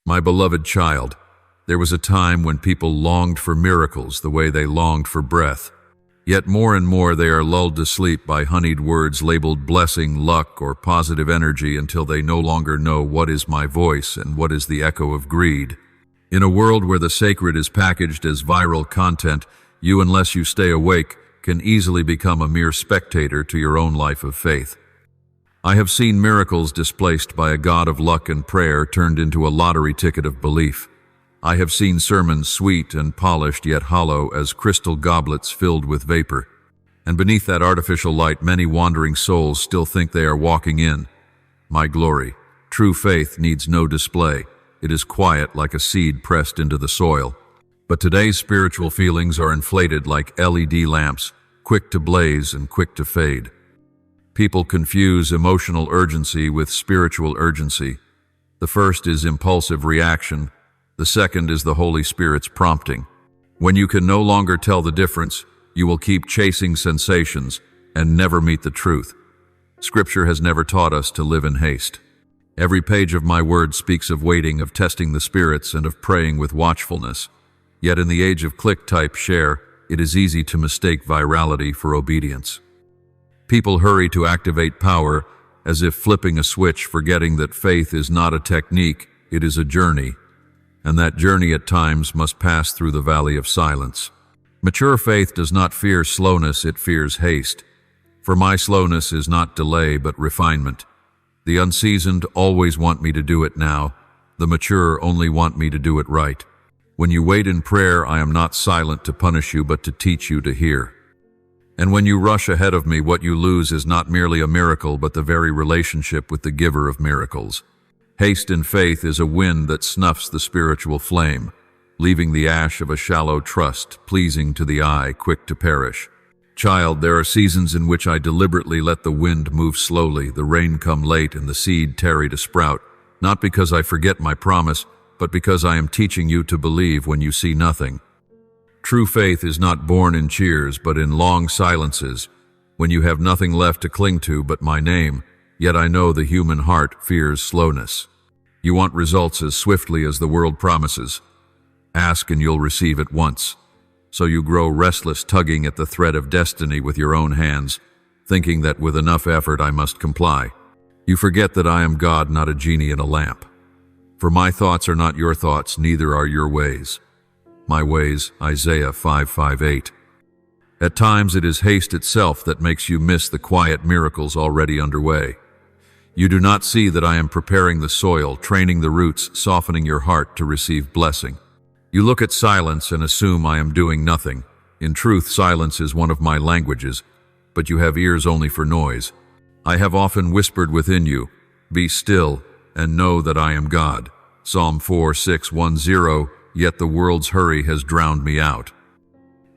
My beloved child, there was a time when people longed for miracles the way they longed for breath. Yet more and more they are lulled to sleep by honeyed words labeled blessing, luck, or positive energy until they no longer know what is my voice and what is the echo of greed. In a world where the sacred is packaged as viral content, you, unless you stay awake, can easily become a mere spectator to your own life of faith. I have seen miracles displaced by a god of luck and prayer turned into a lottery ticket of belief. I have seen sermons sweet and polished yet hollow as crystal goblets filled with vapor. And beneath that artificial light, many wandering souls still think they are walking in my glory. True faith needs no display. It is quiet like a seed pressed into the soil. But today's spiritual feelings are inflated like LED lamps, quick to blaze and quick to fade. People confuse emotional urgency with spiritual urgency. The first is impulsive reaction. The second is the Holy Spirit's prompting. When you can no longer tell the difference, you will keep chasing sensations and never meet the truth. Scripture has never taught us to live in haste. Every page of my word speaks of waiting, of testing the spirits, and of praying with watchfulness. Yet in the age of click, type, share, it is easy to mistake virality for obedience. People hurry to activate power as if flipping a switch, forgetting that faith is not a technique, it is a journey, and that journey at times must pass through the valley of silence. Mature faith does not fear slowness, it fears haste. For my slowness is not delay but refinement. The unseasoned always want me to do it now. The mature only want me to do it right. When you wait in prayer, I am not silent to punish you but to teach you to hear. And when you rush ahead of me, what you lose is not merely a miracle but the very relationship with the giver of miracles. Haste in faith is a wind that snuffs the spiritual flame, leaving the ash of a shallow trust, pleasing to the eye, quick to perish. Child, there are seasons in which I deliberately let the wind move slowly, the rain come late, and the seed tarry to sprout, not because I forget my promise, but because I am teaching you to believe when you see nothing. True faith is not born in cheers, but in long silences, when you have nothing left to cling to but my name, yet I know the human heart fears slowness. You want results as swiftly as the world promises. Ask and you'll receive at once. So you grow restless, tugging at the thread of destiny with your own hands, thinking that with enough effort I must comply. You forget that I am God, not a genie in a lamp. For my thoughts are not your thoughts, neither are your ways. My ways, Isaiah 5:8. At times it is haste itself that makes you miss the quiet miracles already underway. You do not see that I am preparing the soil, training the roots, softening your heart to receive blessing. You look at silence and assume I am doing nothing. In truth, silence is one of my languages, but you have ears only for noise. I have often whispered within you, "Be still and know that I am God." Psalm 4:6-10, yet the world's hurry has drowned me out.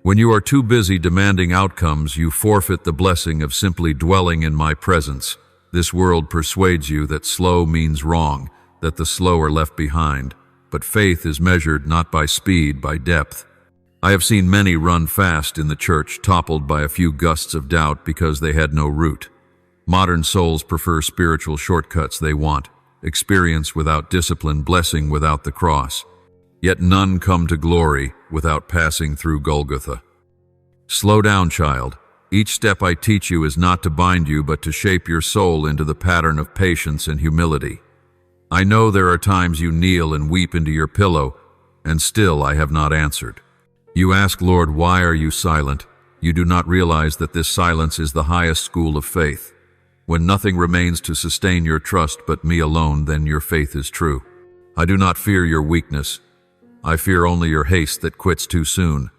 When you are too busy demanding outcomes, you forfeit the blessing of simply dwelling in my presence. This world persuades you that slow means wrong, that the slow are left behind. But faith is measured not by speed, by depth. I have seen many run fast in the church, toppled by a few gusts of doubt because they had no root. Modern souls prefer spiritual shortcuts. They want experience without discipline, blessing without the cross. Yet none come to glory without passing through Golgotha. Slow down, child. Each step I teach you is not to bind you, but to shape your soul into the pattern of patience and humility. I know there are times you kneel and weep into your pillow, and still I have not answered. You ask, Lord, why are you silent? You do not realize that this silence is the highest school of faith. When nothing remains to sustain your trust but me alone, then your faith is true. I do not fear your weakness. I fear only your haste that quits too soon.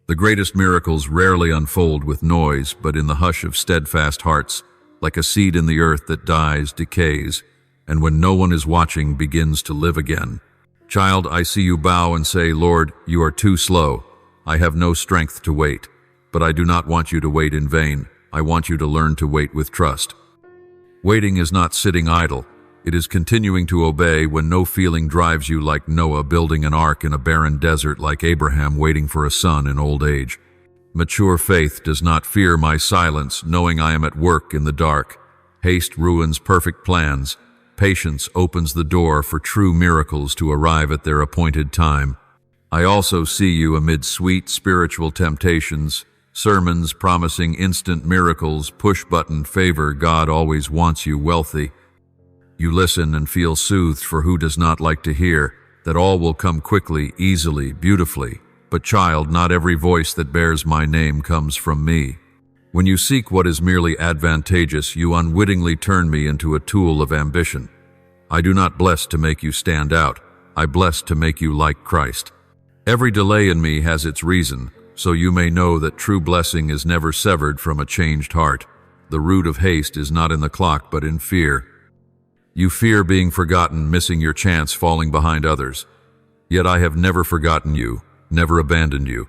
The greatest miracles rarely unfold with noise, but in the hush of steadfast hearts, like a seed in the earth that dies, decays, and when no one is watching, begins to live again. Child, I see you bow and say, Lord, you are too slow. I have no strength to wait. But I do not want you to wait in vain. I want you to learn to wait with trust. Waiting is not sitting idle. It is continuing to obey when no feeling drives you, like Noah building an ark in a barren desert, like Abraham waiting for a son in old age. Mature faith does not fear my silence, knowing I am at work in the dark. Haste ruins perfect plans. patience opens the door for true miracles to arrive at their appointed time. I also see you amid sweet spiritual temptations, sermons promising instant miracles, push-button favor. God always wants you wealthy. You listen and feel soothed, for who does not like to hear that all will come quickly, easily, beautifully? But child, not every voice that bears my name comes from me. When you seek what is merely advantageous, you unwittingly turn me into a tool of ambition. I do not bless to make you stand out. I bless to make you like Christ. Every delay in me has its reason, so you may know that true blessing is never severed from a changed heart. The root of haste is not in the clock, but in fear. You fear being forgotten, missing your chance, falling behind others. Yet I have never forgotten you, never abandoned you.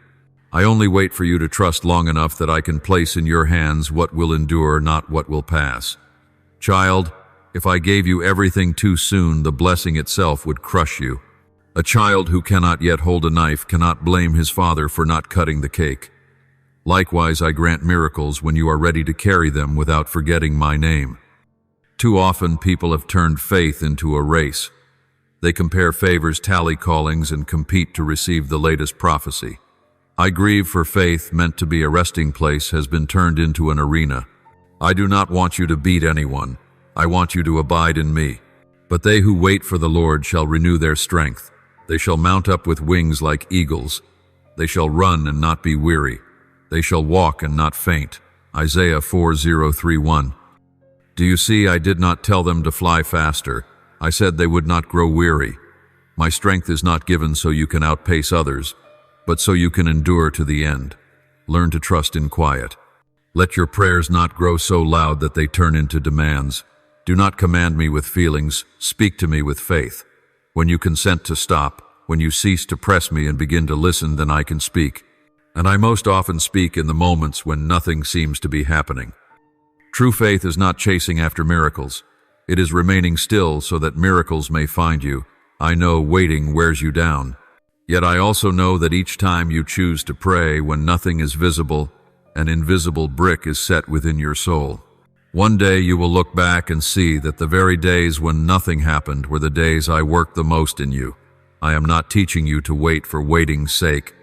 I only wait for you to trust long enough that I can place in your hands what will endure, not what will pass. Child, if I gave you everything too soon, the blessing itself would crush you. A child who cannot yet hold a knife cannot blame his father for not cutting the cake. Likewise, I grant miracles when you are ready to carry them without forgetting my name. Too often people have turned faith into a race. They compare favors, tally callings, and compete to receive the latest prophecy. I grieve, for faith, meant to be a resting place, has been turned into an arena. I do not want you to beat anyone. I want you to abide in me. But they who wait for the Lord shall renew their strength. They shall mount up with wings like eagles. They shall run and not be weary. They shall walk and not faint. Isaiah 40:31. Do you see, I did not tell them to fly faster. I said they would not grow weary. My strength is not given so you can outpace others, but so you can endure to the end. Learn to trust in quiet. Let your prayers not grow so loud that they turn into demands. Do not command me with feelings, speak to me with faith. When you consent to stop, when you cease to press me and begin to listen, then I can speak. And I most often speak in the moments when nothing seems to be happening. True faith is not chasing after miracles. It is remaining still so that miracles may find you. I know waiting wears you down. Yet I also know that each time you choose to pray when nothing is visible, an invisible brick is set within your soul. One day you will look back and see that the very days when nothing happened were the days I worked the most in you. I am not teaching you to wait for waiting's sake.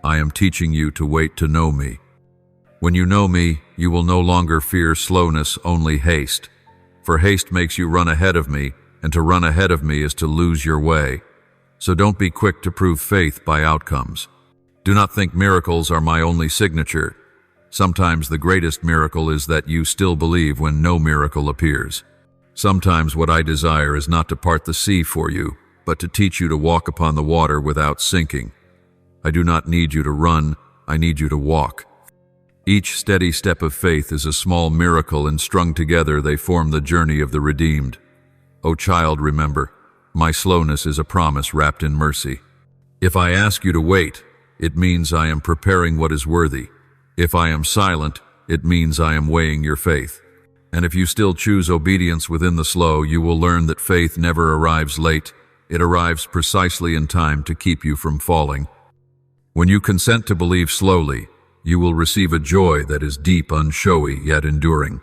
I am teaching you to wait to know me. When you know me, you will no longer fear slowness, only haste. For haste makes you run ahead of me, and to run ahead of me is to lose your way. So don't be quick to prove faith by outcomes. Do not think miracles are my only signature. Sometimes the greatest miracle is that you still believe when no miracle appears. Sometimes what I desire is not to part the sea for you, but to teach you to walk upon the water without sinking. I do not need you to run, I need you to walk. Each steady step of faith is a small miracle, and strung together they form the journey of the redeemed. O child, remember, my slowness is a promise wrapped in mercy. If I ask you to wait, it means I am preparing what is worthy. If I am silent, it means I am weighing your faith. And if you still choose obedience within the slow, you will learn that faith never arrives late. It arrives precisely in time to keep you from falling. When you consent to believe slowly, you will receive a joy that is deep, unshowy, yet enduring.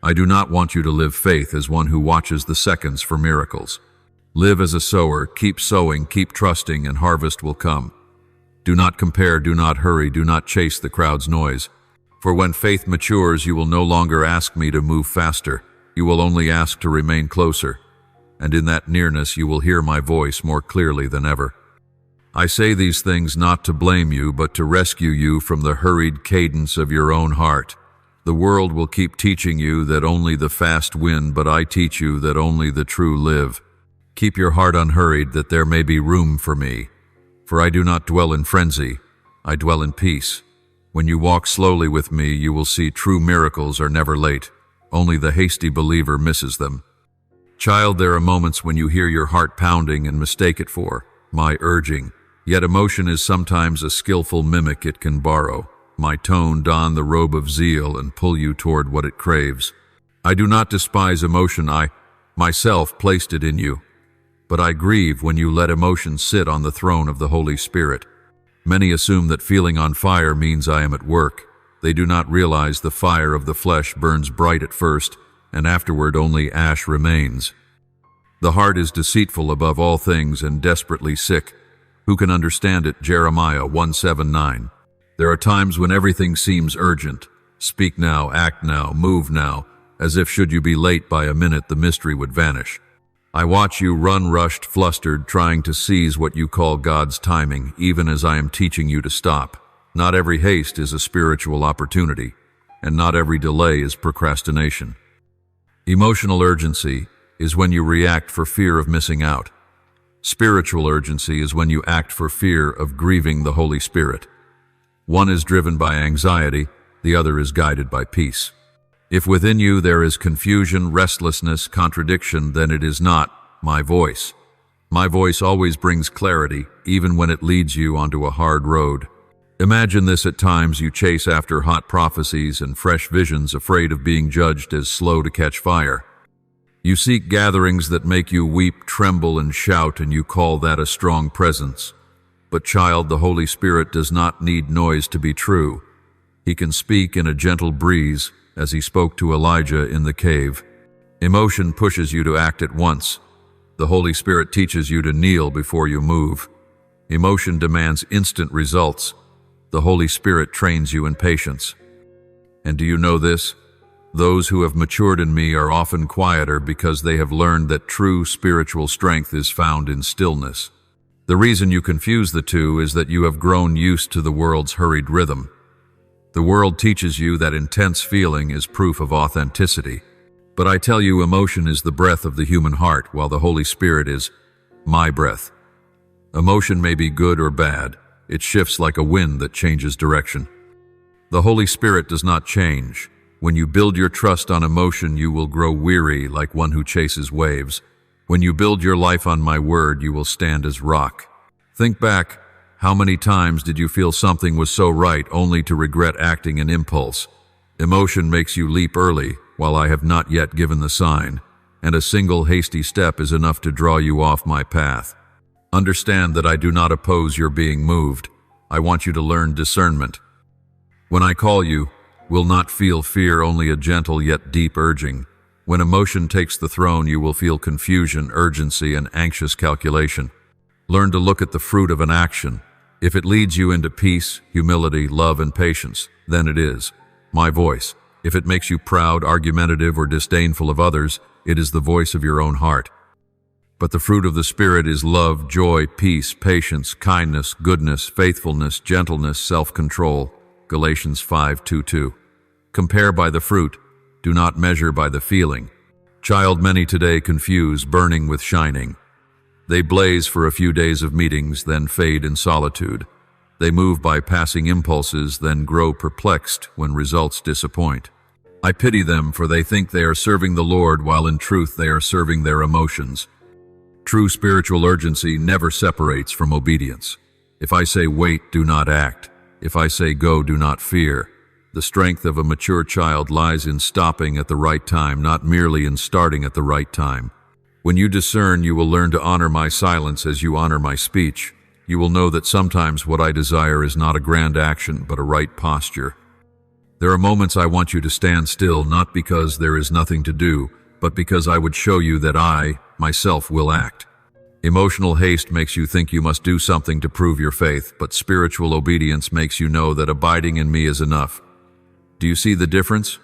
I do not want you to live faith as one who watches the seconds for miracles. Live as a sower, keep sowing, keep trusting, and harvest will come. Do not compare, do not hurry, do not chase the crowd's noise. For when faith matures, you will no longer ask me to move faster. You will only ask to remain closer. And in that nearness you will hear my voice more clearly than ever. I say these things not to blame you, but to rescue you from the hurried cadence of your own heart. The world will keep teaching you that only the fast win, but I teach you that only the true live. Keep your heart unhurried, that there may be room for me. For I do not dwell in frenzy, I dwell in peace. When you walk slowly with me, you will see true miracles are never late. Only the hasty believer misses them. Child, there are moments when you hear your heart pounding and mistake it for my urging. Yet emotion is sometimes a skillful mimic it can borrow. My tone don the robe of zeal and pull you toward what it craves. I do not despise emotion, I myself placed it in you. But I grieve when you let emotion sit on the throne of the Holy Spirit. Many assume that feeling on fire means I am at work. They do not realize the fire of the flesh burns bright at first, and afterward only ash remains. The heart is deceitful above all things and desperately sick. Who can understand it? Jeremiah 1:7-9. There are times when everything seems urgent. Speak now, act now, move now, as if should you be late by a minute, the mystery would vanish. I watch you run rushed, flustered, trying to seize what you call God's timing, even as I am teaching you to stop. Not every haste is a spiritual opportunity, and not every delay is procrastination. Emotional urgency is when you react for fear of missing out. Spiritual urgency is when you act for fear of grieving the Holy Spirit. One is driven by anxiety, the other is guided by peace. If within you there is confusion, restlessness, contradiction, then it is not my voice. My voice always brings clarity, even when it leads you onto a hard road. Imagine this: at times you chase after hot prophecies and fresh visions, afraid of being judged as slow to catch fire. You seek gatherings that make you weep, tremble, and shout, and you call that a strong presence. But child, the Holy Spirit does not need noise to be true. He can speak in a gentle breeze, as he spoke to Elijah in the cave. Emotion pushes you to act at once. The Holy Spirit teaches you to kneel before you move. Emotion demands instant results. The Holy Spirit trains you in patience. And do you know this? Those who have matured in me are often quieter because they have learned that true spiritual strength is found in stillness. The reason you confuse the two is that you have grown used to the world's hurried rhythm. The world teaches you that intense feeling is proof of authenticity. But I tell you, emotion is the breath of the human heart, while the Holy Spirit is my breath. Emotion may be good or bad. It shifts like a wind that changes direction. The Holy Spirit does not change. When you build your trust on emotion, you will grow weary like one who chases waves. When you build your life on my word, you will stand as rock. Think back. How many times did you feel something was so right only to regret acting in impulse? Emotion makes you leap early, while I have not yet given the sign, and a single hasty step is enough to draw you off my path. Understand that I do not oppose your being moved. I want you to learn discernment. When I call you, will not feel fear, only a gentle yet deep urging. When emotion takes the throne, you will feel confusion, urgency, and anxious calculation. Learn to look at the fruit of an action. If it leads you into peace, humility, love, and patience, then it is my voice. If it makes you proud, argumentative, or disdainful of others, it is the voice of your own heart. But the fruit of the Spirit is love, joy, peace, patience, kindness, goodness, faithfulness, gentleness, self-control. Galatians 5:2-2. Compare by the fruit, do not measure by the feeling. Child, many today confuse burning with shining. They blaze for a few days of meetings, then fade in solitude. They move by passing impulses, then grow perplexed when results disappoint. I pity them, for they think they are serving the Lord, while in truth they are serving their emotions. True spiritual urgency never separates from obedience. If I say wait, do not act. If I say go, do not fear. The strength of a mature child lies in stopping at the right time, not merely in starting at the right time. When you discern, you will learn to honor my silence as you honor my speech. You will know that sometimes what I desire is not a grand action, but a right posture. There are moments I want you to stand still, not because there is nothing to do, but because I would show you that I, myself, will act. Emotional haste makes you think you must do something to prove your faith, but spiritual obedience makes you know that abiding in me is enough. Do you see the difference?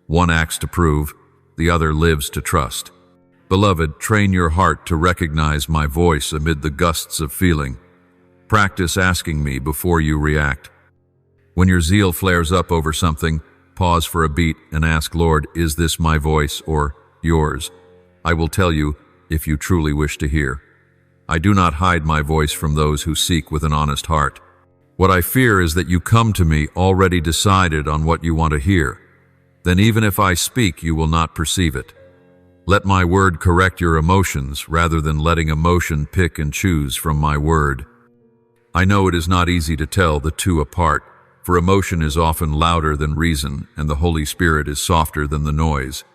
One acts to prove, the other lives to trust. Beloved, train your heart to recognize my voice amid the gusts of feeling. Practice asking me before you react. When your zeal flares up over something, pause for a beat and ask, Lord, is this my voice or yours? I will tell you if you truly wish to hear. I do not hide my voice from those who seek with an honest heart. What I fear is that you come to me already decided on what you want to hear. Then even if I speak, you will not perceive it. Let my word correct your emotions rather than letting emotion pick and choose from my word. I know it is not easy to tell the two apart, for emotion is often louder than reason, and the Holy Spirit is softer than the noise.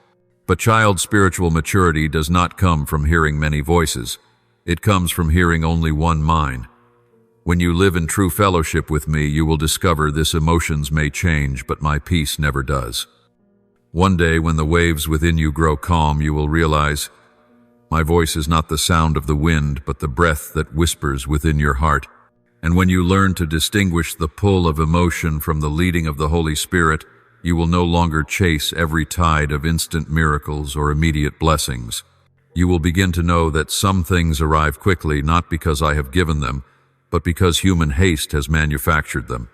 But child spiritual maturity does not come from hearing many voices. It comes from hearing only one mine. When you live in true fellowship with me, you will discover this: emotions may change, but my peace never does. One day, when the waves within you grow calm, you will realize, My voice is not the sound of the wind, but the breath that whispers within your heart. And when you learn to distinguish the pull of emotion from the leading of the Holy Spirit, you will no longer chase every tide of instant miracles or immediate blessings. You will begin to know that some things arrive quickly not because I have given them, but because human haste has manufactured them.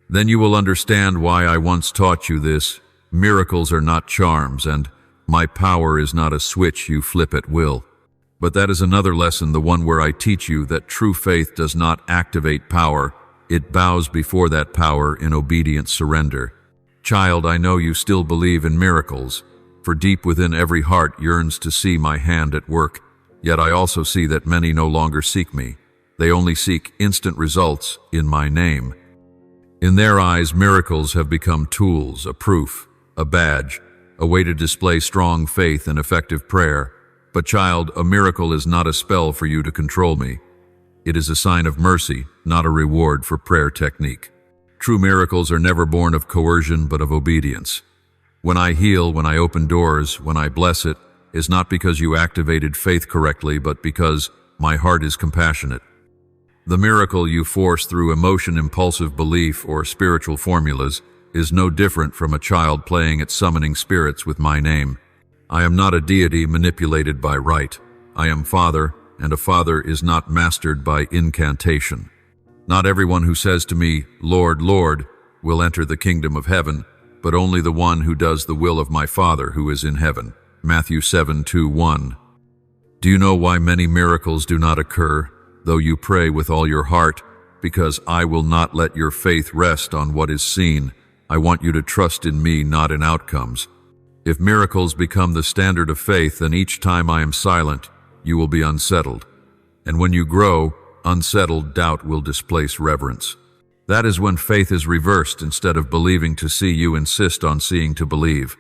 Then you will understand why I once taught you this: miracles are not charms, and my power is not a switch you flip at will. But that is another lesson, the one where I teach you that true faith does not activate power, it bows before that power in obedient surrender. Child, I know you still believe in miracles, for deep within every heart yearns to see my hand at work. Yet I also see that many no longer seek me. They only seek instant results in my name. In their eyes, miracles have become tools, a proof, a badge, a way to display strong faith and effective prayer. But child, a miracle is not a spell for you to control me. It is a sign of mercy, not a reward for prayer technique. True miracles are never born of coercion, but of obedience. When I heal, when I open doors, when I bless, it is not because you activated faith correctly, but because my heart is compassionate. The miracle you force through emotion, impulsive belief, or spiritual formulas is no different from a child playing at summoning spirits with my name. I am not a deity manipulated by rite. I am Father, and a father is not mastered by incantation. Not everyone who says to me, Lord, Lord, will enter the kingdom of heaven, but only the one who does the will of my Father who is in heaven. Matthew 7:2-1. Do you know why many miracles do not occur, though you pray with all your heart? Because I will not let your faith rest on what is seen. I want you to trust in me, not in outcomes. If miracles become the standard of faith, then each time I am silent, you will be unsettled. And when you grow, unsettled doubt will displace reverence. That is when faith is reversed. Instead of believing to see, you insist on seeing to believe.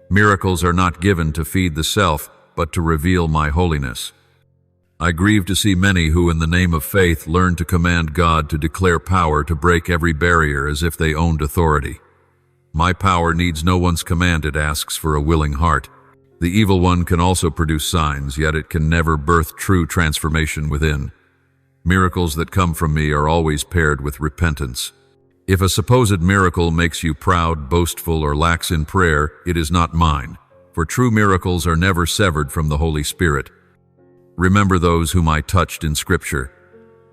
Miracles are not given to feed the self, but to reveal my holiness. I grieve to see many who, in the name of faith, learn to command God to declare power, to break every barrier as if they owned authority. My power needs no one's command, it asks for a willing heart. The evil one can also produce signs, yet it can never birth true transformation within. Miracles that come from me are always paired with repentance. If a supposed miracle makes you proud, boastful, or lax in prayer, it is not mine, for true miracles are never severed from the Holy Spirit. Remember those whom I touched in Scripture.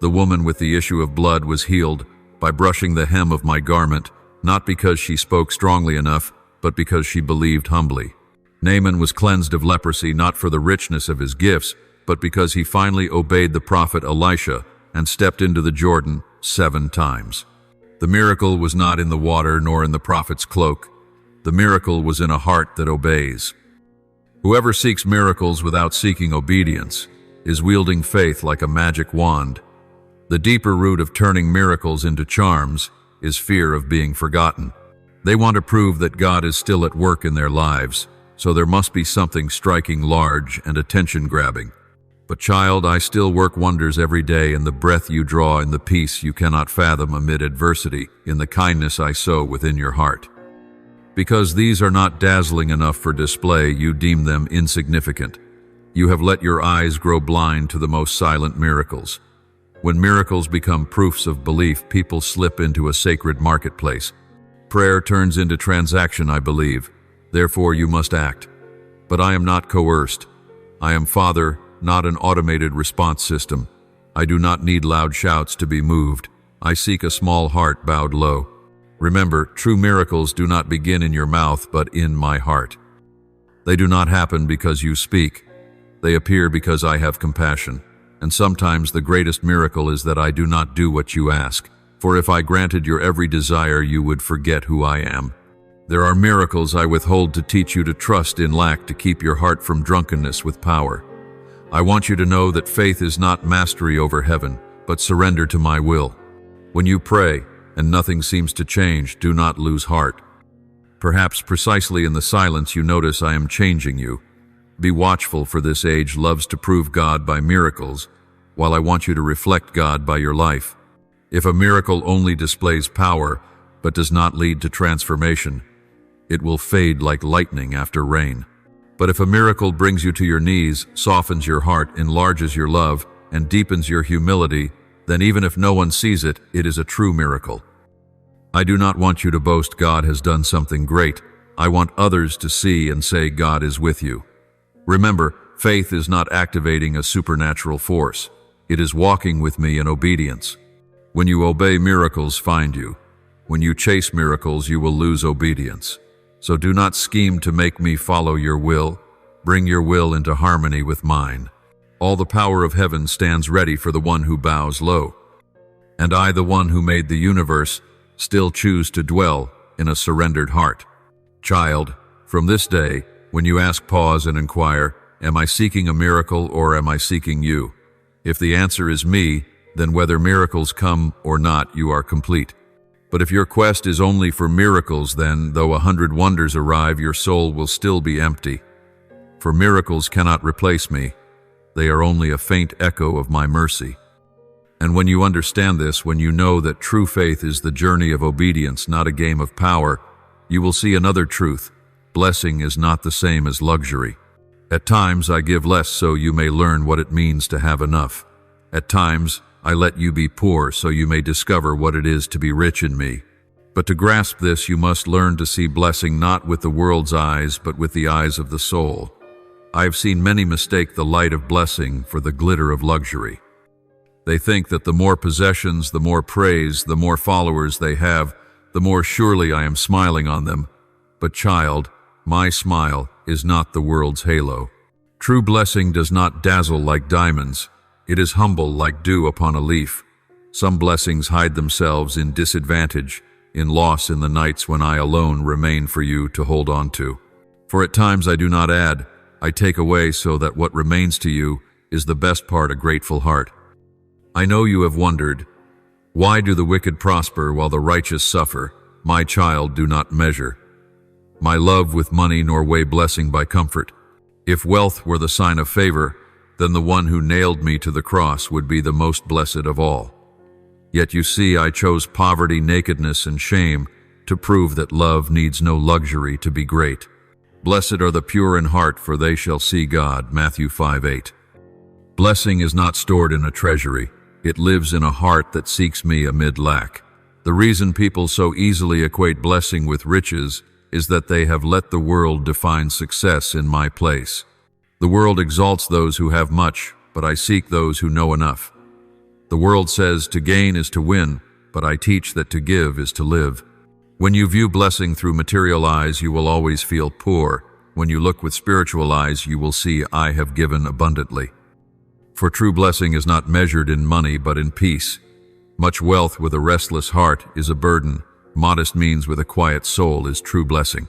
The woman with the issue of blood was healed by brushing the hem of my garment, not because she spoke strongly enough, but because she believed humbly. Naaman was cleansed of leprosy not for the richness of his gifts, but because he finally obeyed the prophet Elisha and stepped into the Jordan 7 times. The miracle was not in the water nor in the prophet's cloak. The miracle was in a heart that obeys. Whoever seeks miracles without seeking obedience is wielding faith like a magic wand. The deeper root of turning miracles into charms is fear of being forgotten. They want to prove that God is still at work in their lives, so there must be something striking, large, and attention-grabbing. But child, I still work wonders every day in the breath you draw, in the peace you cannot fathom amid adversity, in the kindness I sow within your heart. Because these are not dazzling enough for display, you deem them insignificant. You have let your eyes grow blind to the most silent miracles. When miracles become proofs of belief, people slip into a sacred marketplace. Prayer turns into transaction, I believe. Therefore, you must act. But I am not coerced. I am Father, not an automated response system. I do not need loud shouts to be moved. I seek a small heart bowed low. Remember, true miracles do not begin in your mouth, but in my heart. They do not happen because you speak. They appear because I have compassion. And sometimes the greatest miracle is that I do not do what you ask. For if I granted your every desire, you would forget who I am. There are miracles I withhold to teach you to trust in lack, to keep your heart from drunkenness with power. I want you to know that faith is not mastery over heaven, but surrender to my will. When you pray, and nothing seems to change, do not lose heart. Perhaps precisely in the silence you notice I am changing you. Be watchful, for this age loves to prove God by miracles, while I want you to reflect God by your life. If a miracle only displays power, but does not lead to transformation, it will fade like lightning after rain. But if a miracle brings you to your knees, softens your heart, enlarges your love, and deepens your humility, then even if no one sees it, it is a true miracle. I do not want you to boast God has done something great. I want others to see and say God is with you. Remember, faith is not activating a supernatural force. It is walking with me in obedience. When you obey, miracles find you. When you chase miracles, you will lose obedience. So do not scheme to make me follow your will. Bring your will into harmony with mine. All the power of heaven stands ready for the one who bows low. And I, the one who made the universe, still choose to dwell in a surrendered heart. Child, from this day, when you ask, pause and inquire, am I seeking a miracle or am I seeking you? If the answer is me, then whether miracles come or not, you are complete. But if your quest is only for miracles, then, though 100 wonders arrive, your soul will still be empty. For miracles cannot replace me. They are only a faint echo of my mercy. And when you understand this, when you know that true faith is the journey of obedience, not a game of power, you will see another truth. Blessing is not the same as luxury. At times I give less so you may learn what it means to have enough. At times I let you be poor so you may discover what it is to be rich in me. But to grasp this, you must learn to see blessing not with the world's eyes, but with the eyes of the soul. I have seen many mistake the light of blessing for the glitter of luxury. They think that the more possessions, the more praise, the more followers they have, the more surely I am smiling on them. But child, my smile is not the world's halo. True blessing does not dazzle like diamonds. It is humble like dew upon a leaf. Some blessings hide themselves in disadvantage, in loss in the nights when I alone remain for you to hold on to. For at times I do not add, I take away so that what remains to you is the best part, a grateful heart. I know you have wondered, why do the wicked prosper while the righteous suffer? My child, do not measure my love with money nor weigh blessing by comfort. If wealth were the sign of favor, then the one who nailed me to the cross would be the most blessed of all. Yet you see, I chose poverty, nakedness, and shame to prove that love needs no luxury to be great. Blessed are the pure in heart, for they shall see God. Matthew 5:8. Blessing is not stored in a treasury. It lives in a heart that seeks me amid lack. The reason people so easily equate blessing with riches is that they have let the world define success in my place. The world exalts those who have much, but I seek those who know enough. The world says to gain is to win, but I teach that to give is to live. When you view blessing through material eyes, you will always feel poor. When you look with spiritual eyes, you will see I have given abundantly. For true blessing is not measured in money, but in peace. Much wealth with a restless heart is a burden. Modest means with a quiet soul is true blessing.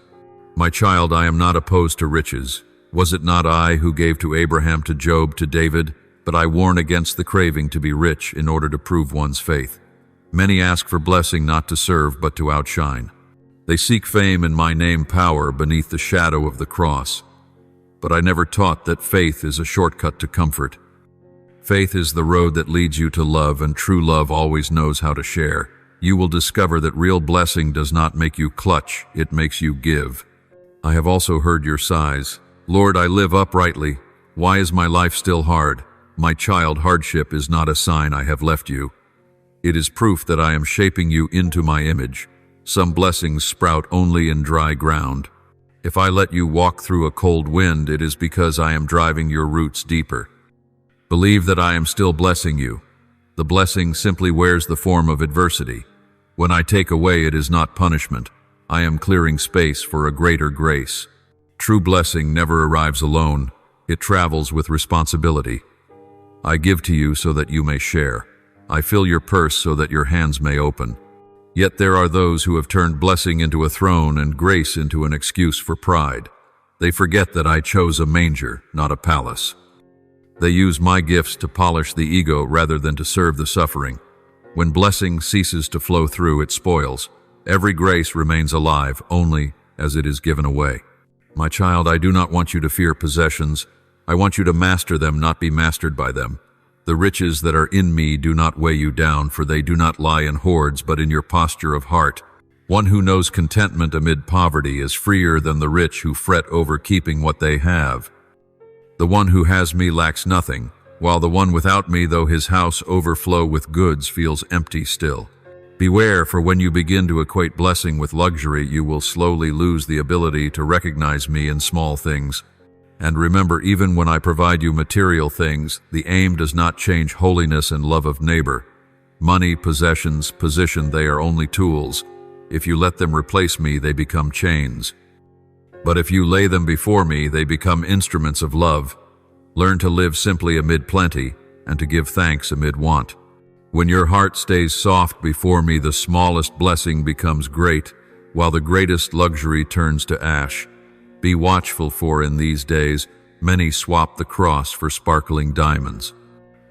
My child, I am not opposed to riches. Was it not I who gave to Abraham, to Job, to David? But I warn against the craving to be rich in order to prove one's faith. Many ask for blessing not to serve, but to outshine. They seek fame in my name, power beneath the shadow of the cross. But I never taught that faith is a shortcut to comfort. Faith is the road that leads you to love, and true love always knows how to share. You will discover that real blessing does not make you clutch, it makes you give. I have also heard your sighs. Lord, I live uprightly. Why is my life still hard? My child, hardship is not a sign I have left you. It is proof that I am shaping you into my image. Some blessings sprout only in dry ground. If I let you walk through a cold wind, it is because I am driving your roots deeper. Believe that I am still blessing you. The blessing simply wears the form of adversity. When I take away, it is not punishment. I am clearing space for a greater grace. True blessing never arrives alone. It travels with responsibility. I give to you so that you may share. I fill your purse so that your hands may open. Yet there are those who have turned blessing into a throne and grace into an excuse for pride. They forget that I chose a manger, not a palace. They use my gifts to polish the ego rather than to serve the suffering. When blessing ceases to flow through, it spoils. Every grace remains alive only as it is given away. My child, I do not want you to fear possessions. I want you to master them, not be mastered by them. The riches that are in me do not weigh you down, for they do not lie in hoards, but in your posture of heart. One who knows contentment amid poverty is freer than the rich who fret over keeping what they have. The one who has me lacks nothing, while the one without me, though his house overflow with goods, feels empty still. Beware, for when you begin to equate blessing with luxury, you will slowly lose the ability to recognize me in small things. And remember, even when I provide you material things, the aim does not change holiness and love of neighbor. Money, possessions, position, they are only tools. If you let them replace me, they become chains. But if you lay them before me, they become instruments of love. Learn to live simply amid plenty, and to give thanks amid want. When your heart stays soft before me, the smallest blessing becomes great, while the greatest luxury turns to ash. Be watchful, for in these days, many swap the cross for sparkling diamonds.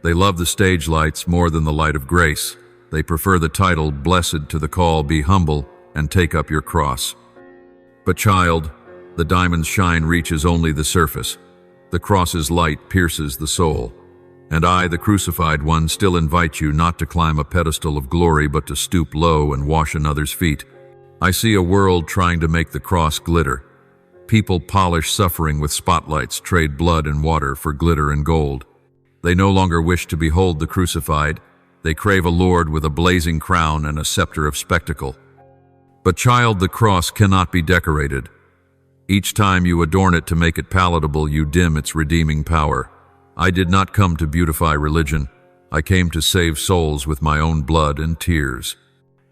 They love the stage lights more than the light of grace. They prefer the title, blessed, to the call, be humble and take up your cross. But child, the diamond's shine reaches only the surface. The cross's light pierces the soul. And I, the crucified one, still invite you not to climb a pedestal of glory, but to stoop low and wash another's feet. I see a world trying to make the cross glitter. People polish suffering with spotlights, trade blood and water for glitter and gold. They no longer wish to behold the crucified. They crave a Lord with a blazing crown and a scepter of spectacle. But child, the cross cannot be decorated. Each time you adorn it to make it palatable, you dim its redeeming power. I did not come to beautify religion. I came to save souls with my own blood and tears.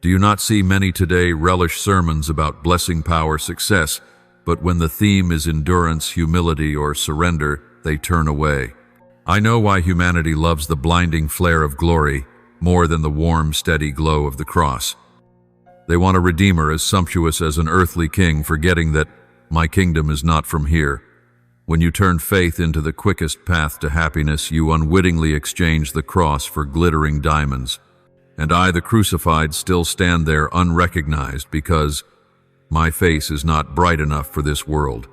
Do you not see many today relish sermons about blessing, power, success, but when the theme is endurance, humility, or surrender, they turn away? I know why humanity loves the blinding flare of glory more than the warm, steady glow of the cross. They want a redeemer as sumptuous as an earthly king, forgetting that my kingdom is not from here. When you turn faith into the quickest path to happiness, you unwittingly exchange the cross for glittering diamonds. And I, the crucified, still stand there unrecognized because my face is not bright enough for this world.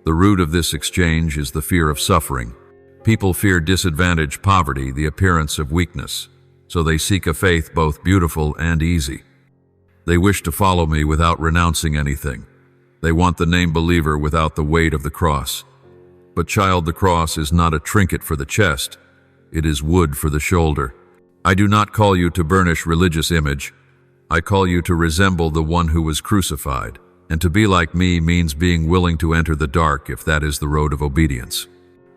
The root of this exchange is the fear of suffering. People fear disadvantage, poverty, the appearance of weakness, so they seek a faith both beautiful and easy. They wish to follow me without renouncing anything. They want the name believer without the weight of the cross. But child, the cross is not a trinket for the chest. It is wood for the shoulder. I do not call you to burnish religious image. I call you to resemble the one who was crucified. And to be like me means being willing to enter the dark if that is the road of obedience.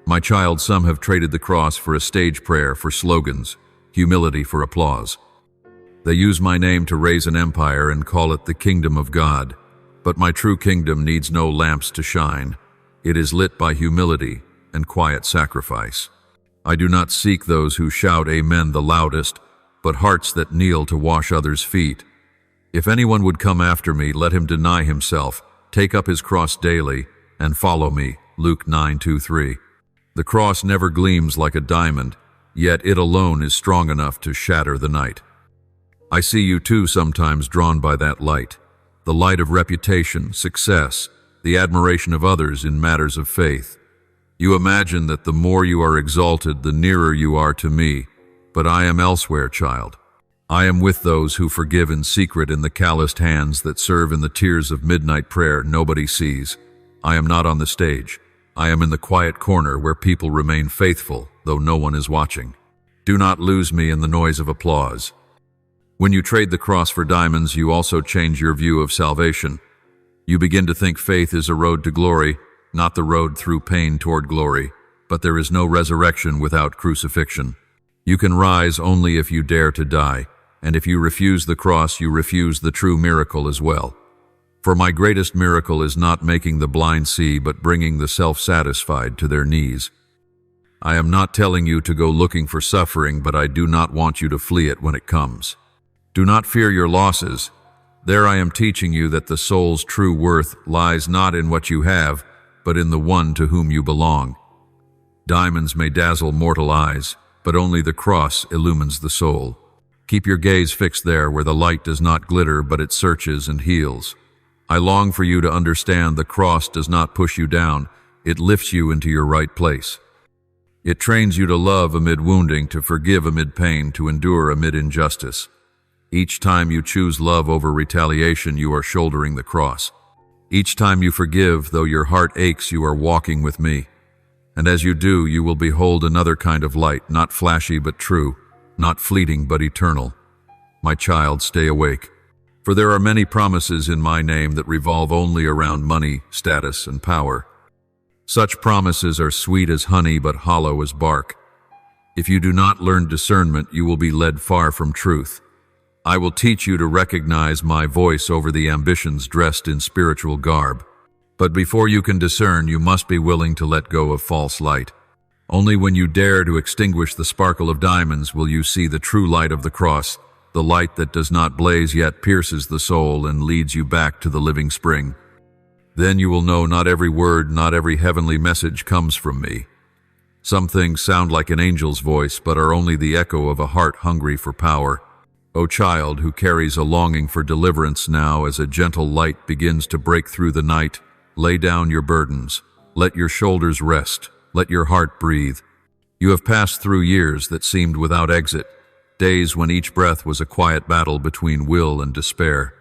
My child, some have traded the cross for a stage prayer, for slogans, humility for applause. They use my name to raise an empire and call it the kingdom of God. But my true kingdom needs no lamps to shine. It is lit by humility and quiet sacrifice. I do not seek those who shout amen the loudest, but hearts that kneel to wash others' feet. If anyone would come after me, let him deny himself, take up his cross daily, and follow me. Luke 9:2-3. The cross never gleams like a diamond, yet it alone is strong enough to shatter the night. I see you too sometimes drawn by that light, the light of reputation, success, the admiration of others in matters of faith. You imagine that the more you are exalted, the nearer you are to me, but I am elsewhere, child. I am with those who forgive in secret, in the calloused hands that serve in the tears of midnight prayer nobody sees. I am not on the stage. I am in the quiet corner where people remain faithful, though no one is watching. Do not lose me in the noise of applause. When you trade the cross for diamonds, you also change your view of salvation. You begin to think faith is a road to glory, not the road through pain toward glory. But there is no resurrection without crucifixion. You can rise only if you dare to die, and if you refuse the cross, you refuse the true miracle as well. For my greatest miracle is not making the blind see, but bringing the self-satisfied to their knees. I am not telling you to go looking for suffering, but I do not want you to flee it when it comes. Do not fear your losses. There I am teaching you that the soul's true worth lies not in what you have, but in the one to whom you belong. Diamonds may dazzle mortal eyes, but only the cross illumines the soul. Keep your gaze fixed there where the light does not glitter, but it searches and heals. I long for you to understand the cross does not push you down, it lifts you into your right place. It trains you to love amid wounding, to forgive amid pain, to endure amid injustice. Each time you choose love over retaliation, you are shouldering the cross. Each time you forgive, though your heart aches, you are walking with me. And as you do, you will behold another kind of light, not flashy but true, not fleeting but eternal. My child, stay awake. For there are many promises in my name that revolve only around money, status, and power. Such promises are sweet as honey but hollow as bark. If you do not learn discernment, you will be led far from truth. I will teach you to recognize my voice over the ambitions dressed in spiritual garb. But before you can discern, you must be willing to let go of false light. Only when you dare to extinguish the sparkle of diamonds will you see the true light of the cross, the light that does not blaze yet pierces the soul and leads you back to the living spring. Then you will know not every word, not every heavenly message comes from me. Some things sound like an angel's voice, but are only the echo of a heart hungry for power. O child who carries a longing for deliverance now, as a gentle light begins to break through the night, lay down your burdens. Let your shoulders rest. Let your heart breathe. You have passed through years that seemed without exit, days when each breath was a quiet battle between will and despair.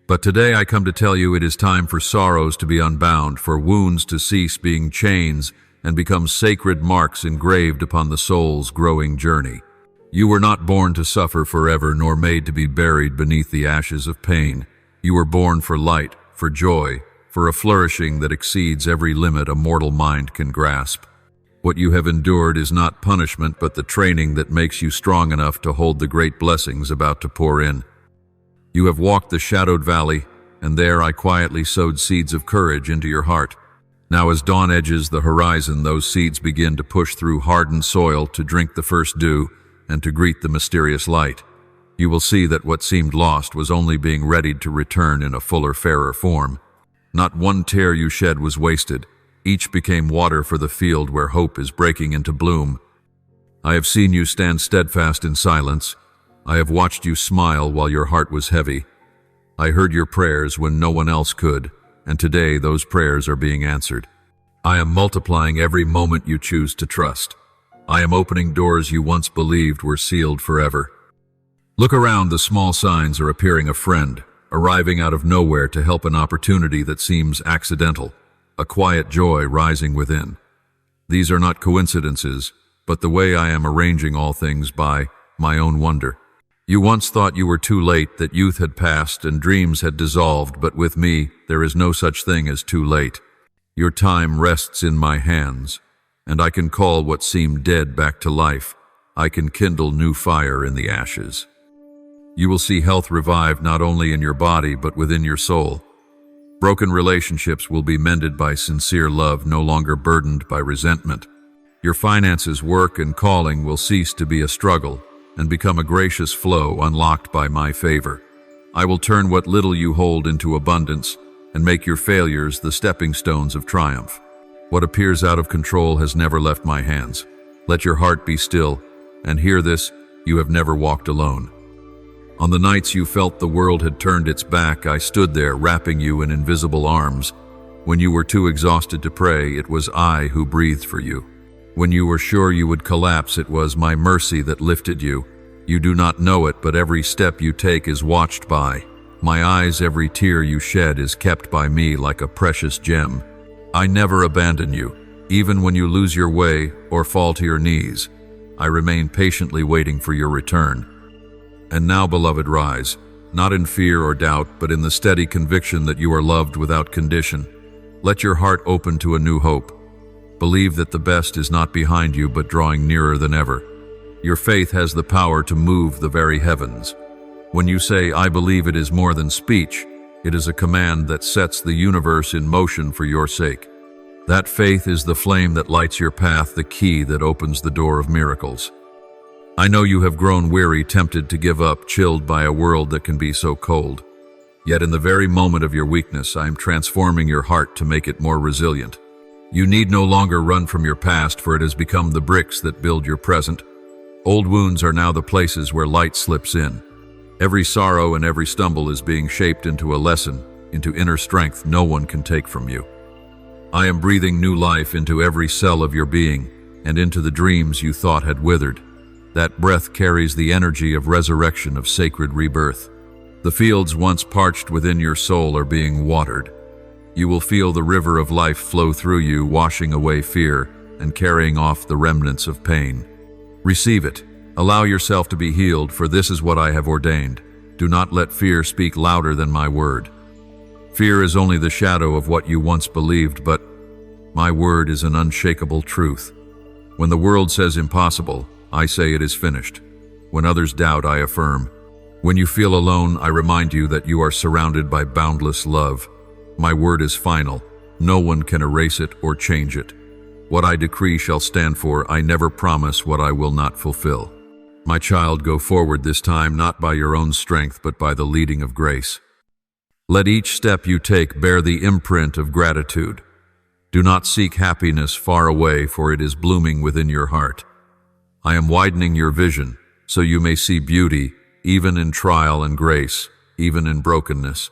But today I come to tell you it is time for sorrows to be unbound, for wounds to cease being chains and become sacred marks engraved upon the soul's growing journey. You were not born to suffer forever, nor made to be buried beneath the ashes of pain. You were born for light, for joy, for a flourishing that exceeds every limit a mortal mind can grasp. What you have endured is not punishment, but the training that makes you strong enough to hold the great blessings about to pour in. You have walked the shadowed valley, and there I quietly sowed seeds of courage into your heart. Now as dawn edges the horizon, those seeds begin to push through hardened soil to drink the first dew and to greet the mysterious light. You will see that what seemed lost was only being readied to return in a fuller, fairer form. Not one tear you shed was wasted. Each became water for the field where hope is breaking into bloom. I have seen you stand steadfast in silence. I have watched you smile while your heart was heavy. I heard your prayers when no one else could, and today those prayers are being answered. I am multiplying every moment you choose to trust. I am opening doors you once believed were sealed forever. Look around, the small signs are appearing: a friend, arriving out of nowhere to help an opportunity that seems accidental, a quiet joy rising within. These are not coincidences, but the way I am arranging all things by my own wonder. You once thought you were too late, that youth had passed and dreams had dissolved, but with me there is no such thing as too late. Your time rests in my hands, and I can call what seemed dead back to life. I can kindle new fire in the ashes. You will see health revived not only in your body but within your soul. Broken relationships will be mended by sincere love, no longer burdened by resentment. Your finances, work, and calling will cease to be a struggle and become a gracious flow unlocked by my favor. I will turn what little you hold into abundance and make your failures the stepping stones of triumph. What appears out of control has never left my hands. Let your heart be still, and hear this: you have never walked alone. On the nights you felt the world had turned its back, I stood there wrapping you in invisible arms. When you were too exhausted to pray, it was I who breathed for you. When you were sure you would collapse, it was my mercy that lifted you. You do not know it, but every step you take is watched by my eyes. Every tear you shed is kept by me like a precious gem. I never abandon you, even when you lose your way or fall to your knees. I remain patiently waiting for your return. And now, beloved, rise, not in fear or doubt, but in the steady conviction that you are loved without condition. Let your heart open to a new hope. Believe that the best is not behind you, but drawing nearer than ever. Your faith has the power to move the very heavens. When you say, "I believe," it is more than speech. It is a command that sets the universe in motion for your sake. That faith is the flame that lights your path, the key that opens the door of miracles. I know you have grown weary, tempted to give up, chilled by a world that can be so cold. Yet in the very moment of your weakness, I am transforming your heart to make it more resilient. You need no longer run from your past, for it has become the bricks that build your present. Old wounds are now the places where light slips in. Every sorrow and every stumble is being shaped into a lesson, into inner strength no one can take from you. I am breathing new life into every cell of your being and into the dreams you thought had withered. That breath carries the energy of resurrection, of sacred rebirth. The fields once parched within your soul are being watered. You will feel the river of life flow through you, washing away fear and carrying off the remnants of pain. Receive it. Allow yourself to be healed, for this is what I have ordained. Do not let fear speak louder than my word. Fear is only the shadow of what you once believed, but my word is an unshakable truth. When the world says impossible, I say it is finished. When others doubt, I affirm. When you feel alone, I remind you that you are surrounded by boundless love. My word is final. No one can erase it or change it. What I decree shall stand for. I never promise what I will not fulfill. My child, go forward this time, not by your own strength, but by the leading of grace. Let each step you take bear the imprint of gratitude. Do not seek happiness far away, for it is blooming within your heart. I am widening your vision, so you may see beauty, even in trial, and grace, even in brokenness.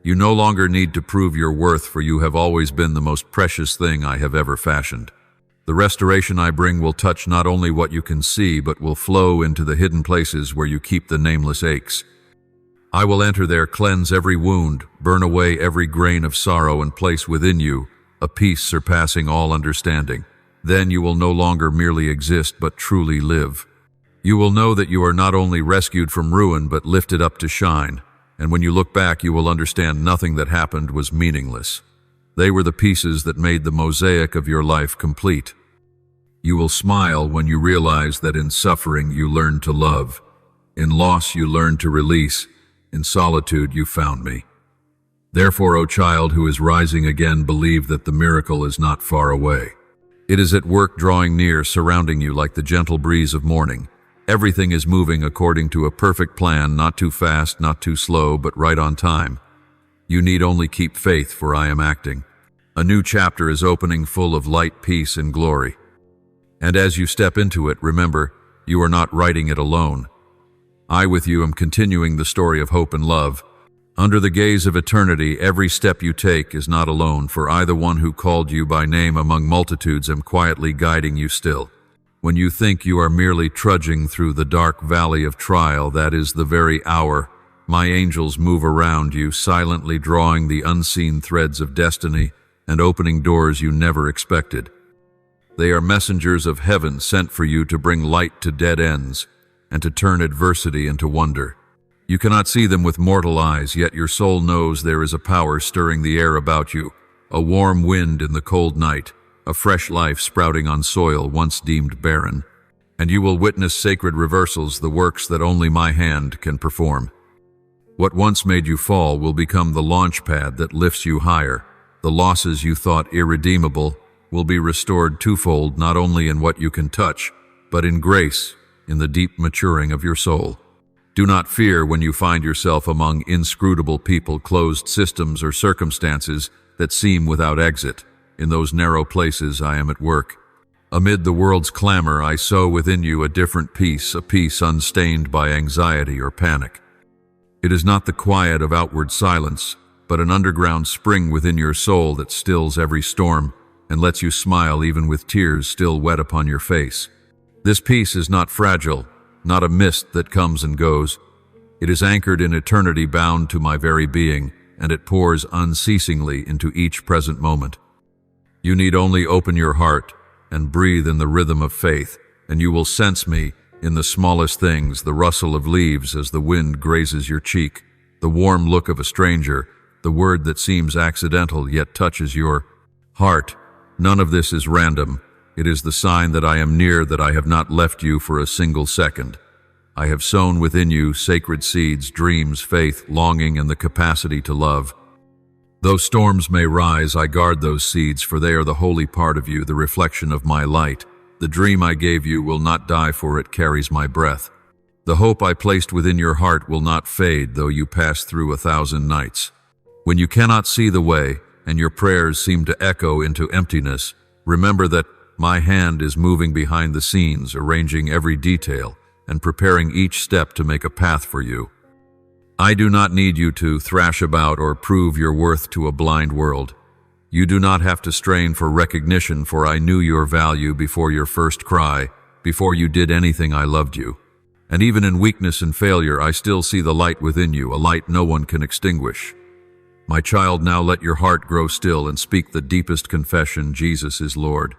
You no longer need to prove your worth, for you have always been the most precious thing I have ever fashioned. The restoration I bring will touch not only what you can see, but will flow into the hidden places where you keep the nameless aches. I will enter there, cleanse every wound, burn away every grain of sorrow, and place within you a peace surpassing all understanding. Then you will no longer merely exist, but truly live. You will know that you are not only rescued from ruin, but lifted up to shine. And when you look back, you will understand nothing that happened was meaningless. They were the pieces that made the mosaic of your life complete. You will smile when you realize that in suffering you learned to love. In loss you learned to release. In solitude you found me. Therefore, O child who is rising again, believe that the miracle is not far away. It is at work, drawing near, surrounding you like the gentle breeze of morning. Everything is moving according to a perfect plan, not too fast, not too slow, but right on time. You need only keep faith, for I am acting. A new chapter is opening, full of light, peace, and glory. And as you step into it, remember, you are not writing it alone. I with you am continuing the story of hope and love. Under the gaze of eternity, every step you take is not alone, for I, the one who called you by name among multitudes, am quietly guiding you still. When you think you are merely trudging through the dark valley of trial, that is the very hour my angels move around you, silently drawing the unseen threads of destiny and opening doors you never expected. They are messengers of heaven sent for you to bring light to dead ends and to turn adversity into wonder. You cannot see them with mortal eyes, yet your soul knows there is a power stirring the air about you, a warm wind in the cold night, a fresh life sprouting on soil once deemed barren. And you will witness sacred reversals, the works that only my hand can perform. What once made you fall will become the launch pad that lifts you higher. The losses you thought irredeemable will be restored twofold, not only in what you can touch, but in grace, in the deep maturing of your soul. Do not fear when you find yourself among inscrutable people, closed systems, or circumstances that seem without exit. In those narrow places I am at work. Amid the world's clamor, I sow within you a different peace, a peace unstained by anxiety or panic. It is not the quiet of outward silence, but an underground spring within your soul that stills every storm and lets you smile even with tears still wet upon your face. This peace is not fragile, not a mist that comes and goes. It is anchored in eternity, bound to my very being, and it pours unceasingly into each present moment. You need only open your heart and breathe in the rhythm of faith, and you will sense me in the smallest things, the rustle of leaves as the wind grazes your cheek, the warm look of a stranger, the word that seems accidental yet touches your heart. None of this is random. It is the sign that I am near, that I have not left you for a single second. I have sown within you sacred seeds, dreams, faith, longing, and the capacity to love. Though storms may rise, I guard those seeds, for they are the holy part of you, the reflection of my light. The dream I gave you will not die, for it carries my breath. The hope I placed within your heart will not fade, though you pass through 1,000 nights. When you cannot see the way, and your prayers seem to echo into emptiness, remember that my hand is moving behind the scenes, arranging every detail, and preparing each step to make a path for you. I do not need you to thrash about or prove your worth to a blind world. You do not have to strain for recognition, for I knew your value before your first cry, Before you did anything, I loved you. And even in weakness and failure, I still see the light within you, a light no one can extinguish. My child, now let your heart grow still and speak the deepest confession: Jesus is Lord.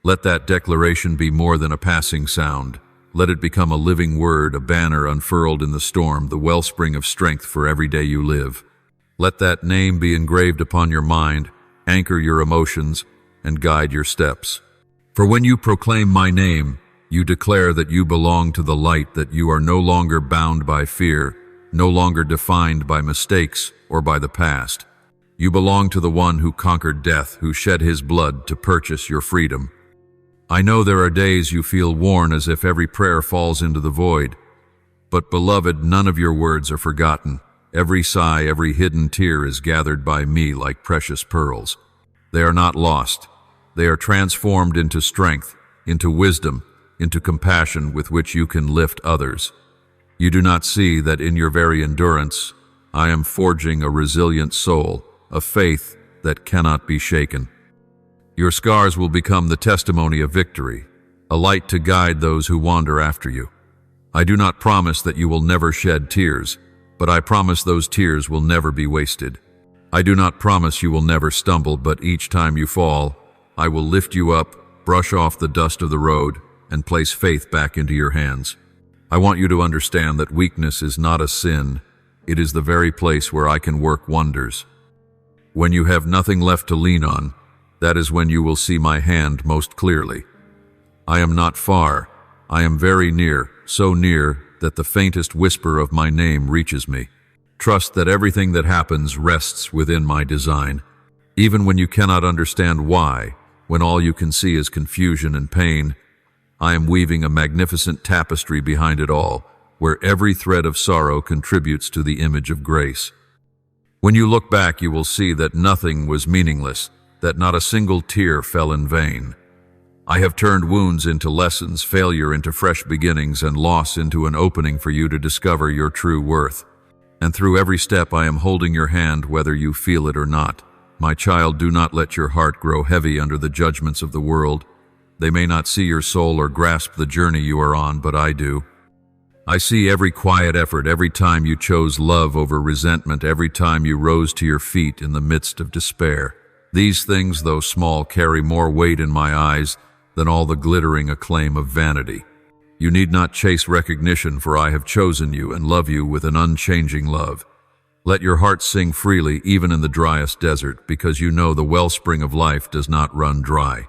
Let that declaration be more than a passing sound. Let it become a living word, a banner unfurled in the storm, the wellspring of strength for every day you live. Let that name be engraved upon your mind, anchor your emotions, and guide your steps. For when you proclaim my name, you declare that you belong to the light, that you are no longer bound by fear, no longer defined by mistakes or by the past. You belong to the one who conquered death, who shed his blood to purchase your freedom. I know there are days you feel worn, as if every prayer falls into the void. But beloved, none of your words are forgotten. Every sigh, every hidden tear is gathered by me like precious pearls. They are not lost. They are transformed into strength, into wisdom, into compassion with which you can lift others. You do not see that in your very endurance, I am forging a resilient soul, a faith that cannot be shaken. Your scars will become the testimony of victory, a light to guide those who wander after you. I do not promise that you will never shed tears, but I promise those tears will never be wasted. I do not promise you will never stumble, but each time you fall, I will lift you up, brush off the dust of the road, and place faith back into your hands. I want you to understand that weakness is not a sin. It is the very place where I can work wonders. When you have nothing left to lean on, that is when you will see my hand most clearly. I am not far. I am very near, so near that the faintest whisper of my name reaches me. Trust that everything that happens rests within my design. Even when you cannot understand why, when all you can see is confusion and pain, I am weaving a magnificent tapestry behind it all, where every thread of sorrow contributes to the image of grace. When you look back, you will see that nothing was meaningless, that not a single tear fell in vain. I have turned wounds into lessons, failure into fresh beginnings, and loss into an opening for you to discover your true worth. And through every step I am holding your hand, whether you feel it or not. My child, do not let your heart grow heavy under the judgments of the world. They may not see your soul or grasp the journey you are on, but I do. I see every quiet effort, every time you chose love over resentment, every time you rose to your feet in the midst of despair. These things, though small, carry more weight in my eyes than all the glittering acclaim of vanity. You need not chase recognition, for I have chosen you and love you with an unchanging love. Let your heart sing freely, even in the driest desert, because you know the wellspring of life does not run dry.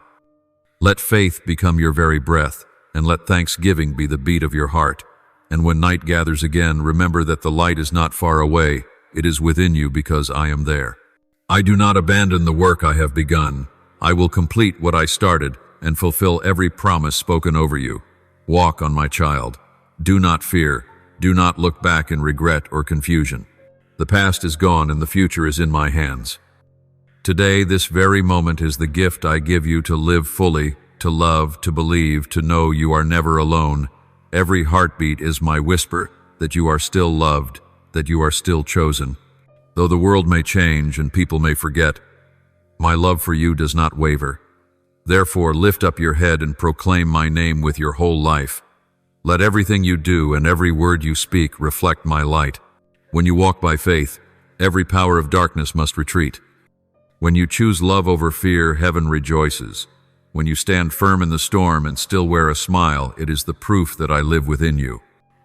Let faith become your very breath, and let thanksgiving be the beat of your heart. And when night gathers again, remember that the light is not far away. It is within you, because I am there. I do not abandon the work I have begun. I will complete what I started and fulfill every promise spoken over you. Walk on, my child. Do not fear. Do not look back in regret or confusion. The past is gone and the future is in my hands. Today, this very moment is the gift I give you to live fully, to love, to believe, to know you are never alone. Every heartbeat is my whisper that you are still loved, that you are still chosen. Though the world may change and people may forget, my love for you does not waver. Therefore, lift up your head and proclaim my name with your whole life. Let everything you do and every word you speak reflect my light. When you walk by faith, every power of darkness must retreat. When you choose love over fear, heaven rejoices. When you stand firm in the storm and still wear a smile, it is the proof that I live within you.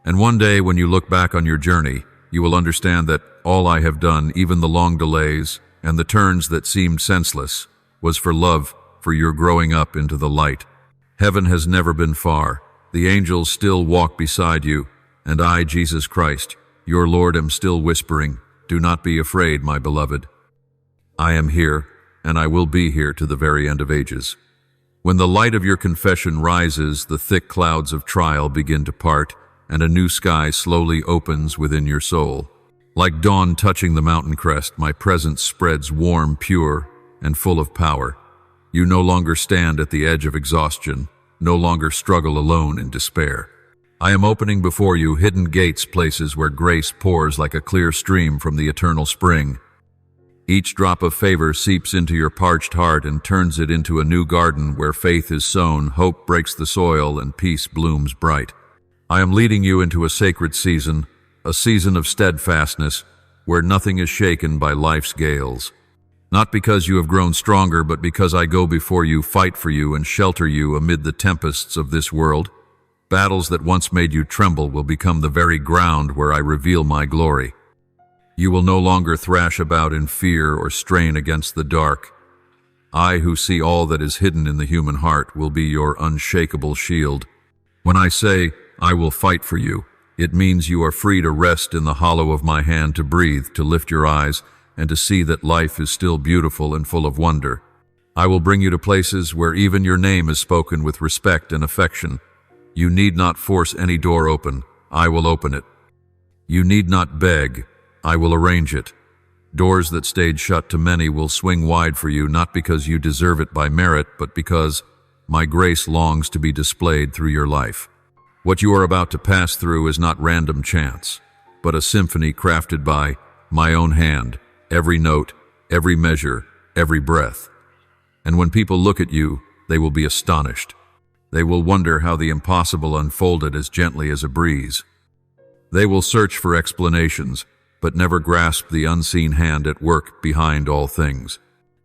And one day, when you look back on your journey, you will understand that all I have done, even the long delays and the turns that seemed senseless, was for love, for your growing up into the light. Heaven has never been far. The angels still walk beside you, and I, Jesus Christ, your Lord, am still whispering, "Do not be afraid, my beloved. I am here, and I will be here to the very end of ages." When the light of your confession rises, the thick clouds of trial begin to part, and a new sky slowly opens within your soul. Like dawn touching the mountain crest, my presence spreads warm, pure, and full of power. You no longer stand at the edge of exhaustion, no longer struggle alone in despair. I am opening before you hidden gates, places where grace pours like a clear stream from the eternal spring. Each drop of favor seeps into your parched heart and turns it into a new garden where faith is sown, hope breaks the soil, and peace blooms bright. I am leading you into a sacred season, a season of steadfastness, where nothing is shaken by life's gales. Not because you have grown stronger, but because I go before you, fight for you, and shelter you amid the tempests of this world. Battles that once made you tremble will become the very ground where I reveal my glory. You will no longer thrash about in fear or strain against the dark. I, who see all that is hidden in the human heart, will be your unshakable shield. When I say, I will fight for you, it means you are free to rest in the hollow of my hand, to breathe, to lift your eyes, and to see that life is still beautiful and full of wonder. I will bring you to places where even your name is spoken with respect and affection. You need not force any door open. I will open it. You need not beg. I will arrange it. Doors that stayed shut to many will swing wide for you, not because you deserve it by merit, but because my grace longs to be displayed through your life. What you are about to pass through is not random chance, but a symphony crafted by my own hand, every note, every measure, every breath. And when people look at you, they will be astonished. They will wonder how the impossible unfolded as gently as a breeze. They will search for explanations, but never grasp the unseen hand at work behind all things.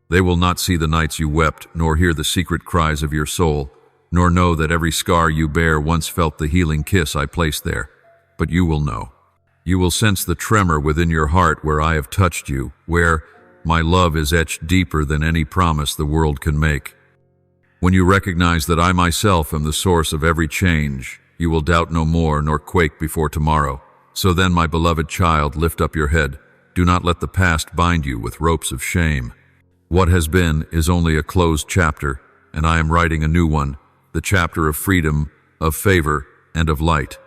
They will not see the nights you wept, nor hear the secret cries of your soul, nor know that every scar you bear once felt the healing kiss I placed there. But you will know. You will sense the tremor within your heart where I have touched you, where my love is etched deeper than any promise the world can make. When you recognize that I myself am the source of every change, you will doubt no more nor quake before tomorrow. So then, my beloved child, lift up your head. Do not let the past bind you with ropes of shame. What has been is only a closed chapter, and I am writing a new one, the chapter of freedom, of favor, and of light.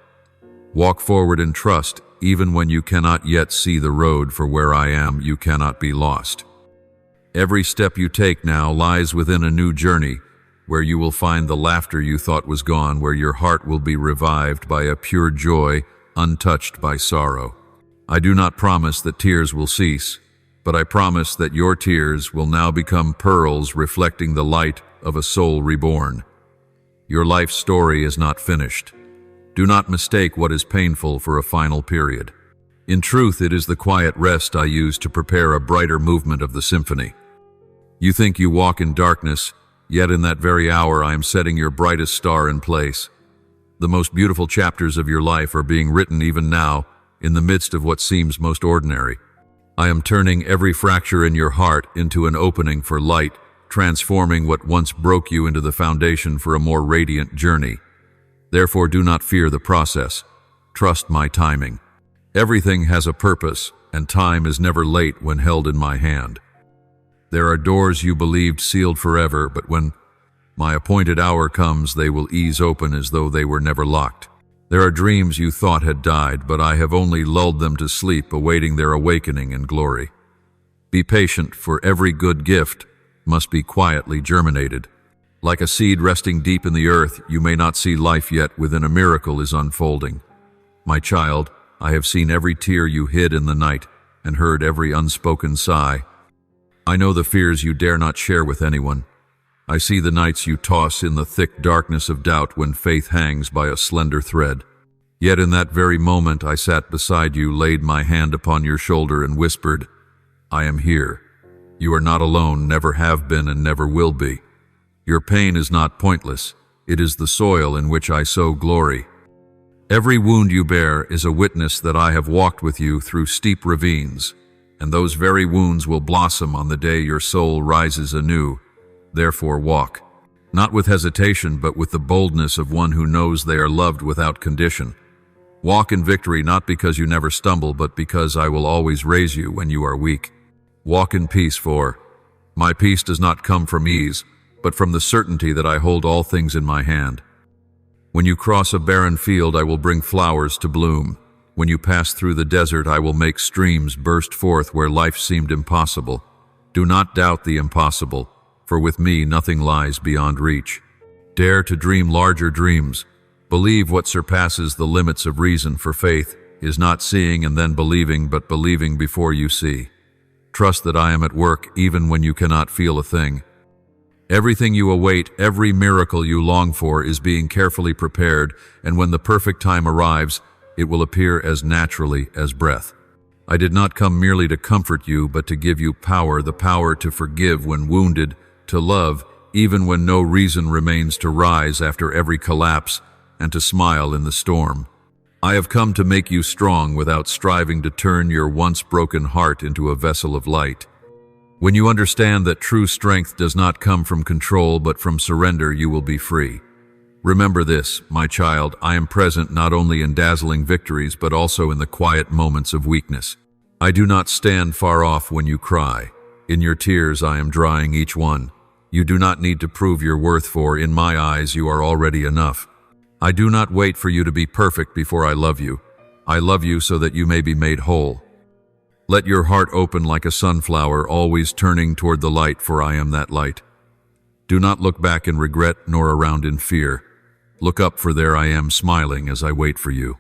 Walk forward in trust, even when you cannot yet see the road, for where I am, you cannot be lost. Every step you take now lies within a new journey, where you will find the laughter you thought was gone, where your heart will be revived by a pure joy, untouched by sorrow. I do not promise that tears will cease, but I promise that your tears will now become pearls reflecting the light of a soul reborn. Your life story is not finished. Do not mistake what is painful for a final period. In truth, it is the quiet rest I use to prepare a brighter movement of the symphony. You think you walk in darkness, yet in that very hour I am setting your brightest star in place. The most beautiful chapters of your life are being written even now, in the midst of what seems most ordinary. I am turning every fracture in your heart into an opening for light, transforming what once broke you into the foundation for a more radiant journey. Therefore, do not fear the process. Trust my timing. Everything has a purpose, and time is never late when held in my hand. There are doors you believed sealed forever, but when my appointed hour comes, they will ease open as though they were never locked. There are dreams you thought had died, but I have only lulled them to sleep, awaiting their awakening in glory. Be patient, for every good gift must be quietly germinated. Like a seed resting deep in the earth, you may not see life yet within a miracle is unfolding. My child, I have seen every tear you hid in the night and heard every unspoken sigh. I know the fears you dare not share with anyone. I see the nights you toss in the thick darkness of doubt when faith hangs by a slender thread. Yet in that very moment I sat beside you, laid my hand upon your shoulder and whispered, I am here. You are not alone, never have been and never will be. Your pain is not pointless. It is the soil in which I sow glory. Every wound you bear is a witness that I have walked with you through steep ravines, and those very wounds will blossom on the day your soul rises anew. Therefore walk, not with hesitation, but with the boldness of one who knows they are loved without condition. Walk in victory, not because you never stumble, but because I will always raise you when you are weak. Walk in peace, for my peace does not come from ease, but from the certainty that I hold all things in my hand. When you cross a barren field, I will bring flowers to bloom. When you pass through the desert, I will make streams burst forth where life seemed impossible. Do not doubt the impossible, for with me nothing lies beyond reach. Dare to dream larger dreams. Believe what surpasses the limits of reason, for faith is not seeing and then believing, but believing before you see. Trust that I am at work even when you cannot feel a thing. Everything you await, every miracle you long for is being carefully prepared, and when the perfect time arrives, it will appear as naturally as breath. I did not come merely to comfort you, but to give you power, the power to forgive when wounded, to love even when no reason remains, to rise after every collapse, and to smile in the storm. I have come to make you strong without striving to turn your once broken heart into a vessel of light. When you understand that true strength does not come from control but from surrender, you will be free. Remember this, my child, I am present not only in dazzling victories but also in the quiet moments of weakness. I do not stand far off when you cry. In your tears I am drying each one. You do not need to prove your worth, for in my eyes you are already enough. I do not wait for you to be perfect before I love you. I love you so that you may be made whole. Let your heart open like a sunflower, always turning toward the light, for I am that light. Do not look back in regret nor around in fear. Look up, for there I am smiling as I wait for you.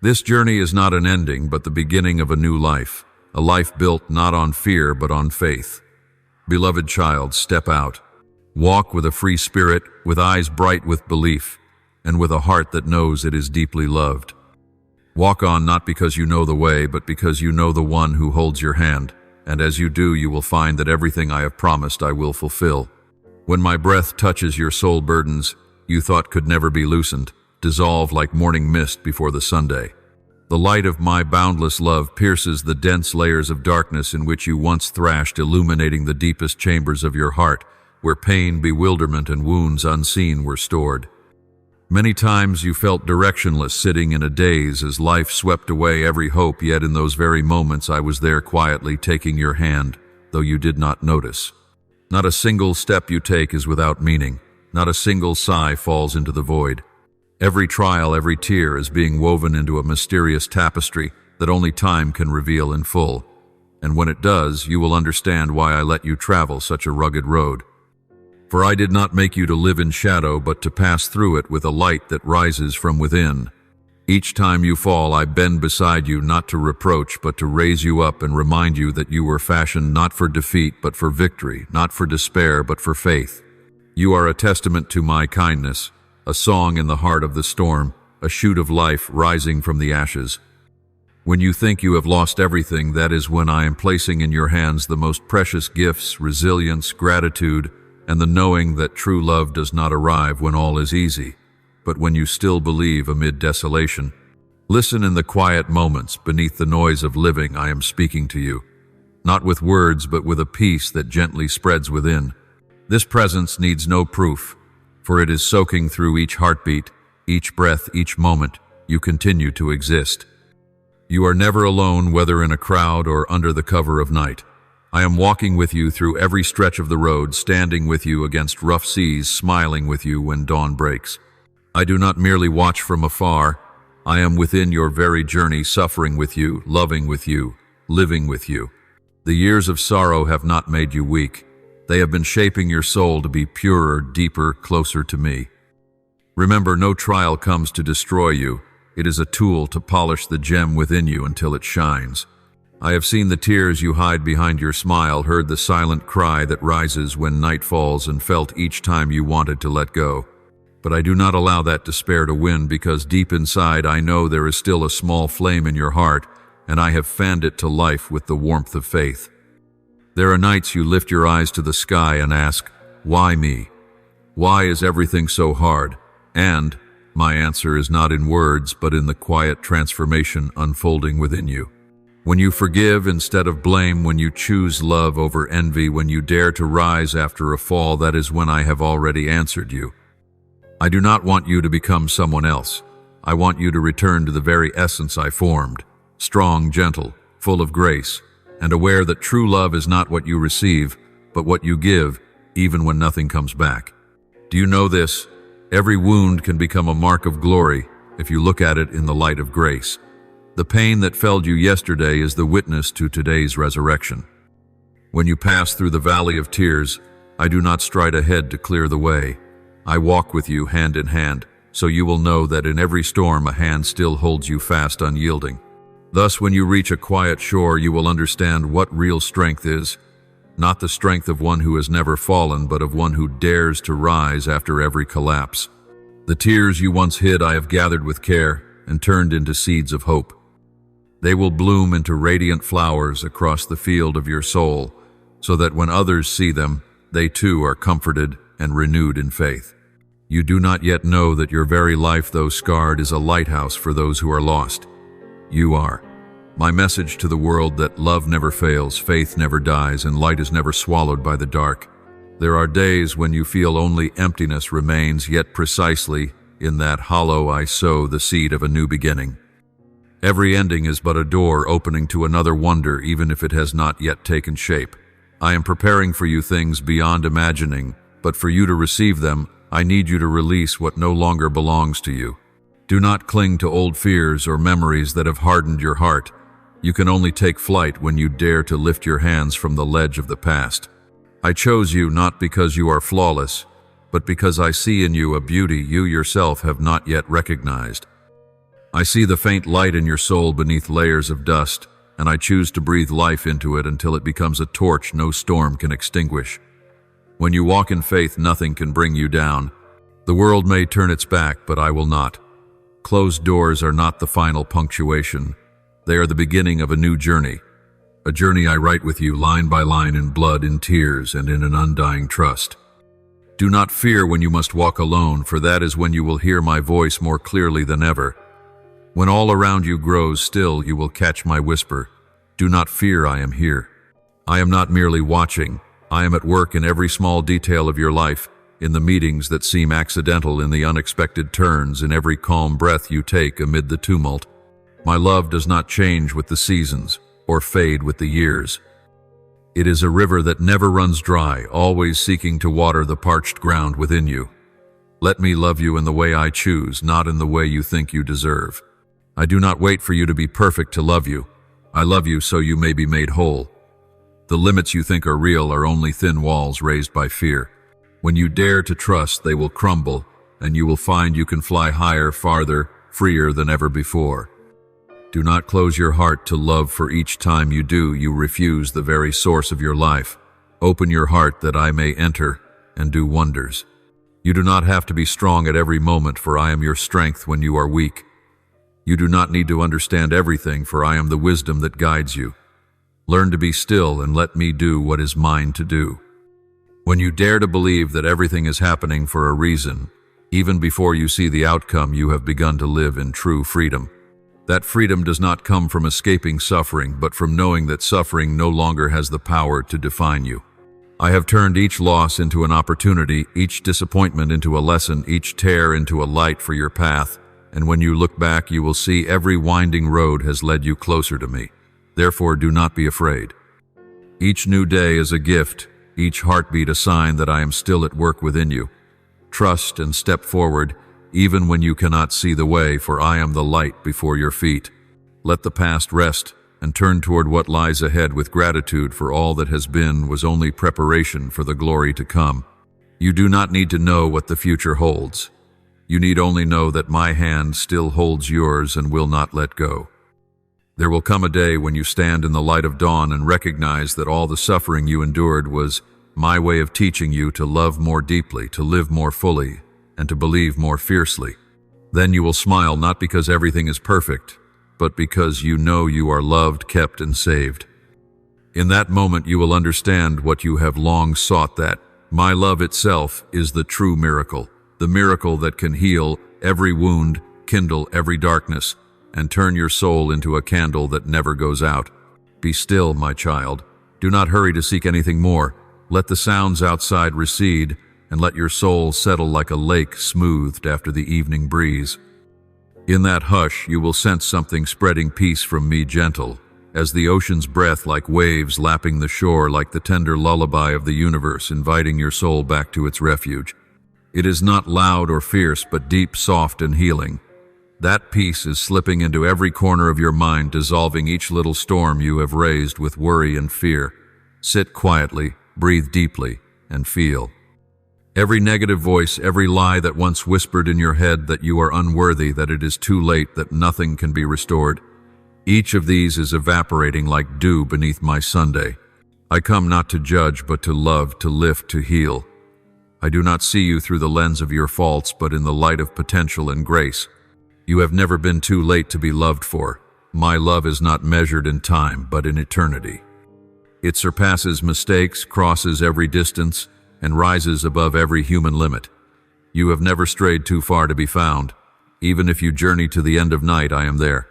This journey is not an ending, but the beginning of a new life, a life built not on fear but on faith. Beloved child, step out. Walk with a free spirit, with eyes bright with belief, and with a heart that knows it is deeply loved. Walk on not because you know the way, but because you know the one who holds your hand, and as you do, you will find that everything I have promised I will fulfill. When my breath touches your soul burdens you thought could never be loosened, dissolve like morning mist before the Sunday. The light of my boundless love pierces the dense layers of darkness in which you once thrashed, illuminating the deepest chambers of your heart, where pain, bewilderment, and wounds unseen were stored. Many times you felt directionless, sitting in a daze as life swept away every hope, yet in those very moments I was there quietly taking your hand, though you did not notice. Not a single step you take is without meaning. Not a single sigh falls into the void. Every trial, every tear is being woven into a mysterious tapestry that only time can reveal in full. And when it does, you will understand why I let you travel such a rugged road. For I did not make you to live in shadow, but to pass through it with a light that rises from within. Each time you fall, I bend beside you, not to reproach, but to raise you up and remind you that you were fashioned not for defeat, but for victory, not for despair, but for faith. You are a testament to my kindness, a song in the heart of the storm, a shoot of life rising from the ashes. When you think you have lost everything, that is when I am placing in your hands the most precious gifts, resilience, gratitude, and the knowing that true love does not arrive when all is easy, but when you still believe amid desolation. Listen in the quiet moments, beneath the noise of living I am speaking to you, not with words but with a peace that gently spreads within. This presence needs no proof, for it is soaking through each heartbeat, each breath, each moment you continue to exist. You are never alone, whether in a crowd or under the cover of night. I am walking with you through every stretch of the road, standing with you against rough seas, smiling with you when dawn breaks. I do not merely watch from afar. I am within your very journey, suffering with you, loving with you, living with you. The years of sorrow have not made you weak. They have been shaping your soul to be purer, deeper, closer to me. Remember, no trial comes to destroy you. It is a tool to polish the gem within you until it shines. I have seen the tears you hide behind your smile, heard the silent cry that rises when night falls, and felt each time you wanted to let go. But I do not allow that despair to win, because deep inside I know there is still a small flame in your heart, and I have fanned it to life with the warmth of faith. There are nights you lift your eyes to the sky and ask, why me? Why is everything so hard? And my answer is not in words, but in the quiet transformation unfolding within you. When you forgive instead of blame, when you choose love over envy, when you dare to rise after a fall, that is when I have already answered you. I do not want you to become someone else. I want you to return to the very essence I formed, strong, gentle, full of grace, and aware that true love is not what you receive, but what you give, even when nothing comes back. Do you know this? Every wound can become a mark of glory if you look at it in the light of grace. The pain that felled you yesterday is the witness to today's resurrection. When you pass through the valley of tears, I do not stride ahead to clear the way. I walk with you hand in hand, so you will know that in every storm a hand still holds you fast, unyielding. Thus, when you reach a quiet shore, you will understand what real strength is, not the strength of one who has never fallen, but of one who dares to rise after every collapse. The tears you once hid I have gathered with care and turned into seeds of hope. They will bloom into radiant flowers across the field of your soul, so that when others see them, they too are comforted and renewed in faith. You do not yet know that your very life, though scarred, is a lighthouse for those who are lost. You are. My message to the world that love never fails, faith never dies, and light is never swallowed by the dark. There are days when you feel only emptiness remains, yet precisely in that hollow I sow the seed of a new beginning. Every ending is but a door opening to another wonder, even if it has not yet taken shape. I am preparing for you things beyond imagining, but for you to receive them, I need you to release what no longer belongs to you. Do not cling to old fears or memories that have hardened your heart. You can only take flight when you dare to lift your hands from the ledge of the past. I chose you not because you are flawless, but because I see in you a beauty you yourself have not yet recognized. I see the faint light in your soul beneath layers of dust, and I choose to breathe life into it until it becomes a torch no storm can extinguish. When you walk in faith, nothing can bring you down. The world may turn its back, but I will not. Closed doors are not the final punctuation. They are the beginning of a new journey. A journey I write with you line by line in blood, in tears, and in an undying trust. Do not fear when you must walk alone, for that is when you will hear my voice more clearly than ever. When all around you grows still, you will catch my whisper. Do not fear, I am here. I am not merely watching. I am at work in every small detail of your life, in the meetings that seem accidental, in the unexpected turns, in every calm breath you take amid the tumult. My love does not change with the seasons, or fade with the years. It is a river that never runs dry, always seeking to water the parched ground within you. Let me love you in the way I choose, not in the way you think you deserve. I do not wait for you to be perfect to love you. I love you so you may be made whole. The limits you think are real are only thin walls raised by fear. When you dare to trust, they will crumble, and you will find you can fly higher, farther, freer than ever before. Do not close your heart to love, for each time you do, you refuse the very source of your life. Open your heart that I may enter and do wonders. You do not have to be strong at every moment, for I am your strength when you are weak. You do not need to understand everything, for I am the wisdom that guides you. Learn to be still and let me do what is mine to do. When you dare to believe that everything is happening for a reason, even before you see the outcome, you have begun to live in true freedom. That freedom does not come from escaping suffering, but from knowing that suffering no longer has the power to define you. I have turned each loss into an opportunity, each disappointment into a lesson, each tear into a light for your path. And when you look back, you will see every winding road has led you closer to me. Therefore, do not be afraid. Each new day is a gift, each heartbeat a sign that I am still at work within you. Trust and step forward, even when you cannot see the way, for I am the light before your feet. Let the past rest and turn toward what lies ahead with gratitude, for all that has been was only preparation for the glory to come. You do not need to know what the future holds. You need only know that my hand still holds yours and will not let go. There will come a day when you stand in the light of dawn and recognize that all the suffering you endured was my way of teaching you to love more deeply, to live more fully, and to believe more fiercely. Then you will smile, not because everything is perfect, but because you know you are loved, kept, and saved. In that moment you will understand what you have long sought, that my love itself is the true miracle. The miracle that can heal every wound, kindle every darkness, and turn your soul into a candle that never goes out. Be still, my child. Do not hurry to seek anything more. Let the sounds outside recede, and let your soul settle like a lake smoothed after the evening breeze. In that hush, you will sense something spreading peace from me, gentle, as the ocean's breath, like waves lapping the shore, like the tender lullaby of the universe, inviting your soul back to its refuge. It is not loud or fierce, but deep, soft, and healing. That peace is slipping into every corner of your mind, dissolving each little storm you have raised with worry and fear. Sit quietly, breathe deeply, and feel. Every negative voice, every lie that once whispered in your head that you are unworthy, that it is too late, that nothing can be restored. Each of these is evaporating like dew beneath my Sunday. I come not to judge, but to love, to lift, to heal. I do not see you through the lens of your faults, but in the light of potential and grace. You have never been too late to be loved for. My love is not measured in time, but in eternity. It surpasses mistakes, crosses every distance, and rises above every human limit. You have never strayed too far to be found. Even if you journey to the end of night, I am there.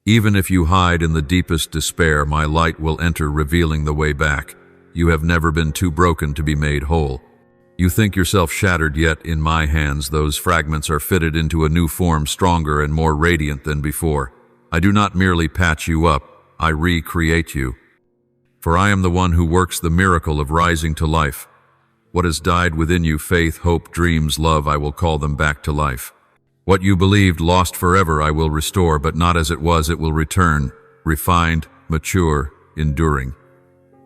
Even if you hide in the deepest despair, my light will enter, revealing the way back. You have never been too broken to be made whole. You think yourself shattered, yet in my hands those fragments are fitted into a new form, stronger and more radiant than before. I do not merely patch you up, I recreate you. For I am the one who works the miracle of rising to life. What has died within you, faith, hope, dreams, love, I will call them back to life. What you believed lost forever, I will restore, but not as it was, it will return, refined, mature, enduring.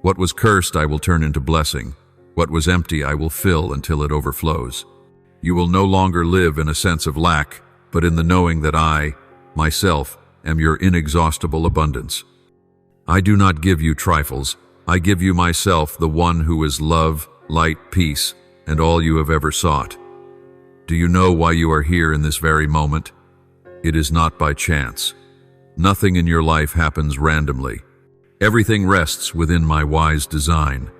What was cursed, I will turn into blessing. What was empty, I will fill until it overflows. You will no longer live in a sense of lack, but in the knowing that I, myself, am your inexhaustible abundance. I do not give you trifles. I give you myself, the one who is love, light, peace, and all you have ever sought. Do you know why you are here in this very moment? It is not by chance. Nothing in your life happens randomly. Everything rests within my wise design.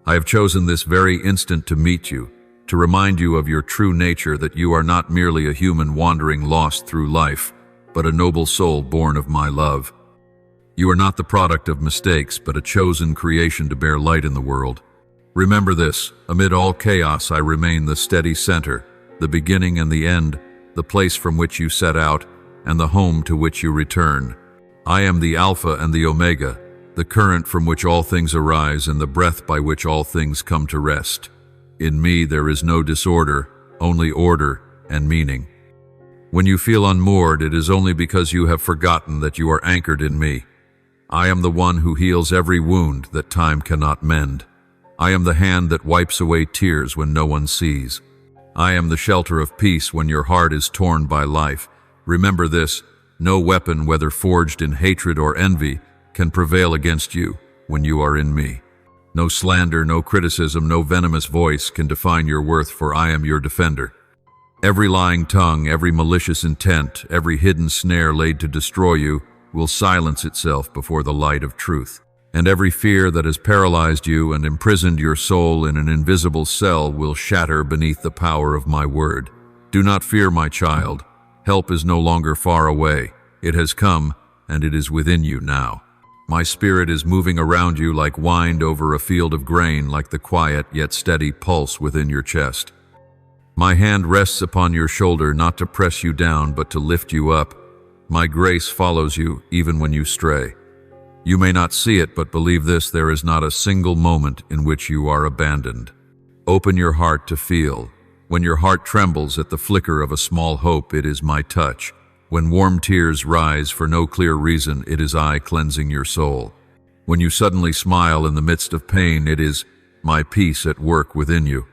I have chosen this very instant to meet you, to remind you of your true nature, that you are not merely a human wandering lost through life, but a noble soul born of my love. You are not the product of mistakes, but a chosen creation to bear light in the world. Remember this, amid all chaos I remain the steady center, the beginning and the end, the place from which you set out, and the home to which you return. I am the Alpha and the Omega, the current from which all things arise and the breath by which all things come to rest. In me there is no disorder, only order and meaning. When you feel unmoored, it is only because you have forgotten that you are anchored in me. I am the one who heals every wound that time cannot mend. I am the hand that wipes away tears when no one sees. I am the shelter of peace when your heart is torn by life. Remember this, no weapon, whether forged in hatred or envy, can prevail against you when you are in me. No slander, no criticism, no venomous voice can define your worth, for I am your defender. Every lying tongue, every malicious intent, every hidden snare laid to destroy you will silence itself before the light of truth. And every fear that has paralyzed you and imprisoned your soul in an invisible cell will shatter beneath the power of my word. Do not fear, my child. Help is no longer far away. It has come, and it is within you now. My spirit is moving around you like wind over a field of grain, like the quiet yet steady pulse within your chest. My hand rests upon your shoulder, not to press you down, but to lift you up. My grace follows you, even when you stray. You may not see it, but believe this, there is not a single moment in which you are abandoned. Open your heart to feel. When your heart trembles at the flicker of a small hope, it is my touch. When warm tears rise for no clear reason, it is I cleansing your soul. When you suddenly smile in the midst of pain, it is my peace at work within you.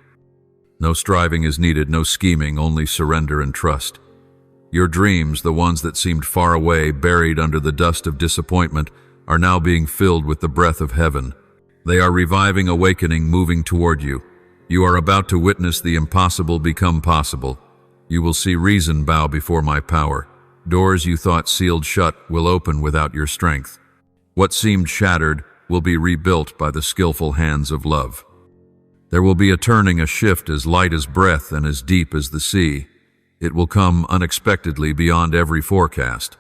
No striving is needed, no scheming, only surrender and trust. Your dreams, the ones that seemed far away, buried under the dust of disappointment, are now being filled with the breath of heaven. They are reviving, awakening, moving toward you. You are about to witness the impossible become possible. You will see reason bow before my power. Doors you thought sealed shut will open without your strength. What seemed shattered will be rebuilt by the skillful hands of love. There will be a turning, a shift as light as breath and as deep as the sea. It will come unexpectedly beyond every forecast.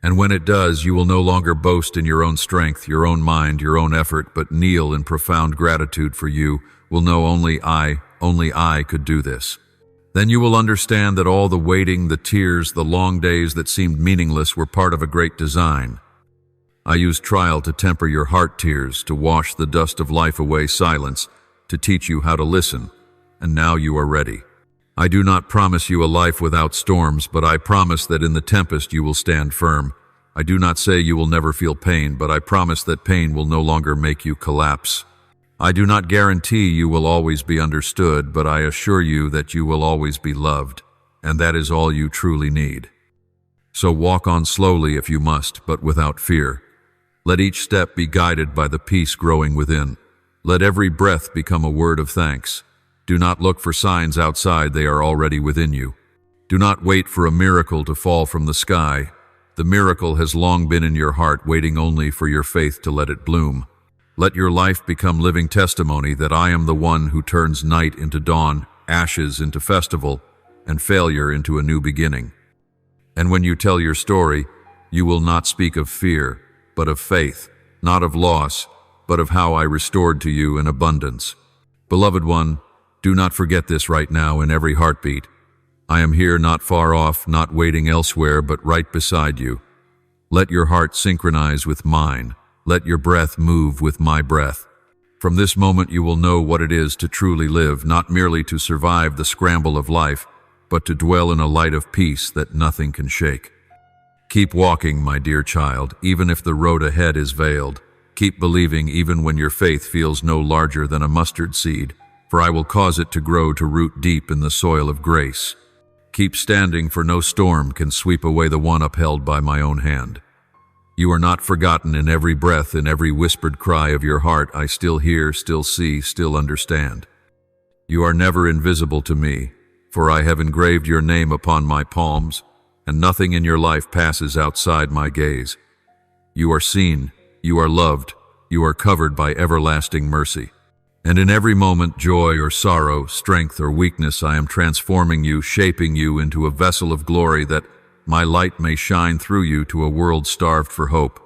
And when it does, you will no longer boast in your own strength, your own mind, your own effort, but kneel in profound gratitude, for you will know only I could do this. Then you will understand that all the waiting, the tears, the long days that seemed meaningless were part of a great design. I used trial to temper your heart tears, to wash the dust of life away, silence, to teach you how to listen, and now you are ready. I do not promise you a life without storms, but I promise that in the tempest you will stand firm. I do not say you will never feel pain, but I promise that pain will no longer make you collapse. I do not guarantee you will always be understood, but I assure you that you will always be loved, and that is all you truly need. So walk on slowly if you must, but without fear. Let each step be guided by the peace growing within. Let every breath become a word of thanks. Do not look for signs outside, they are already within you. Do not wait for a miracle to fall from the sky. The miracle has long been in your heart, waiting only for your faith to let it bloom. Let your life become living testimony that I am the one who turns night into dawn, ashes into festival, and failure into a new beginning. And when you tell your story, you will not speak of fear, but of faith, not of loss, but of how I restored to you in abundance. Beloved one, do not forget this right now in every heartbeat. I am here, not far off, not waiting elsewhere, but right beside you. Let your heart synchronize with mine. Let your breath move with my breath. From this moment you will know what it is to truly live, not merely to survive the scramble of life, but to dwell in a light of peace that nothing can shake. Keep walking, my dear child, even if the road ahead is veiled. Keep believing even when your faith feels no larger than a mustard seed, for I will cause it to grow to root deep in the soil of grace. Keep standing, for no storm can sweep away the one upheld by my own hand. You are not forgotten. In every breath, in every whispered cry of your heart, I still hear, still see, still understand. You are never invisible to me, for I have engraved your name upon my palms, and nothing in your life passes outside my gaze. You are seen, you are loved, you are covered by everlasting mercy. And in every moment, joy or sorrow, strength or weakness, I am transforming you, shaping you into a vessel of glory, that my light may shine through you to a world starved for hope.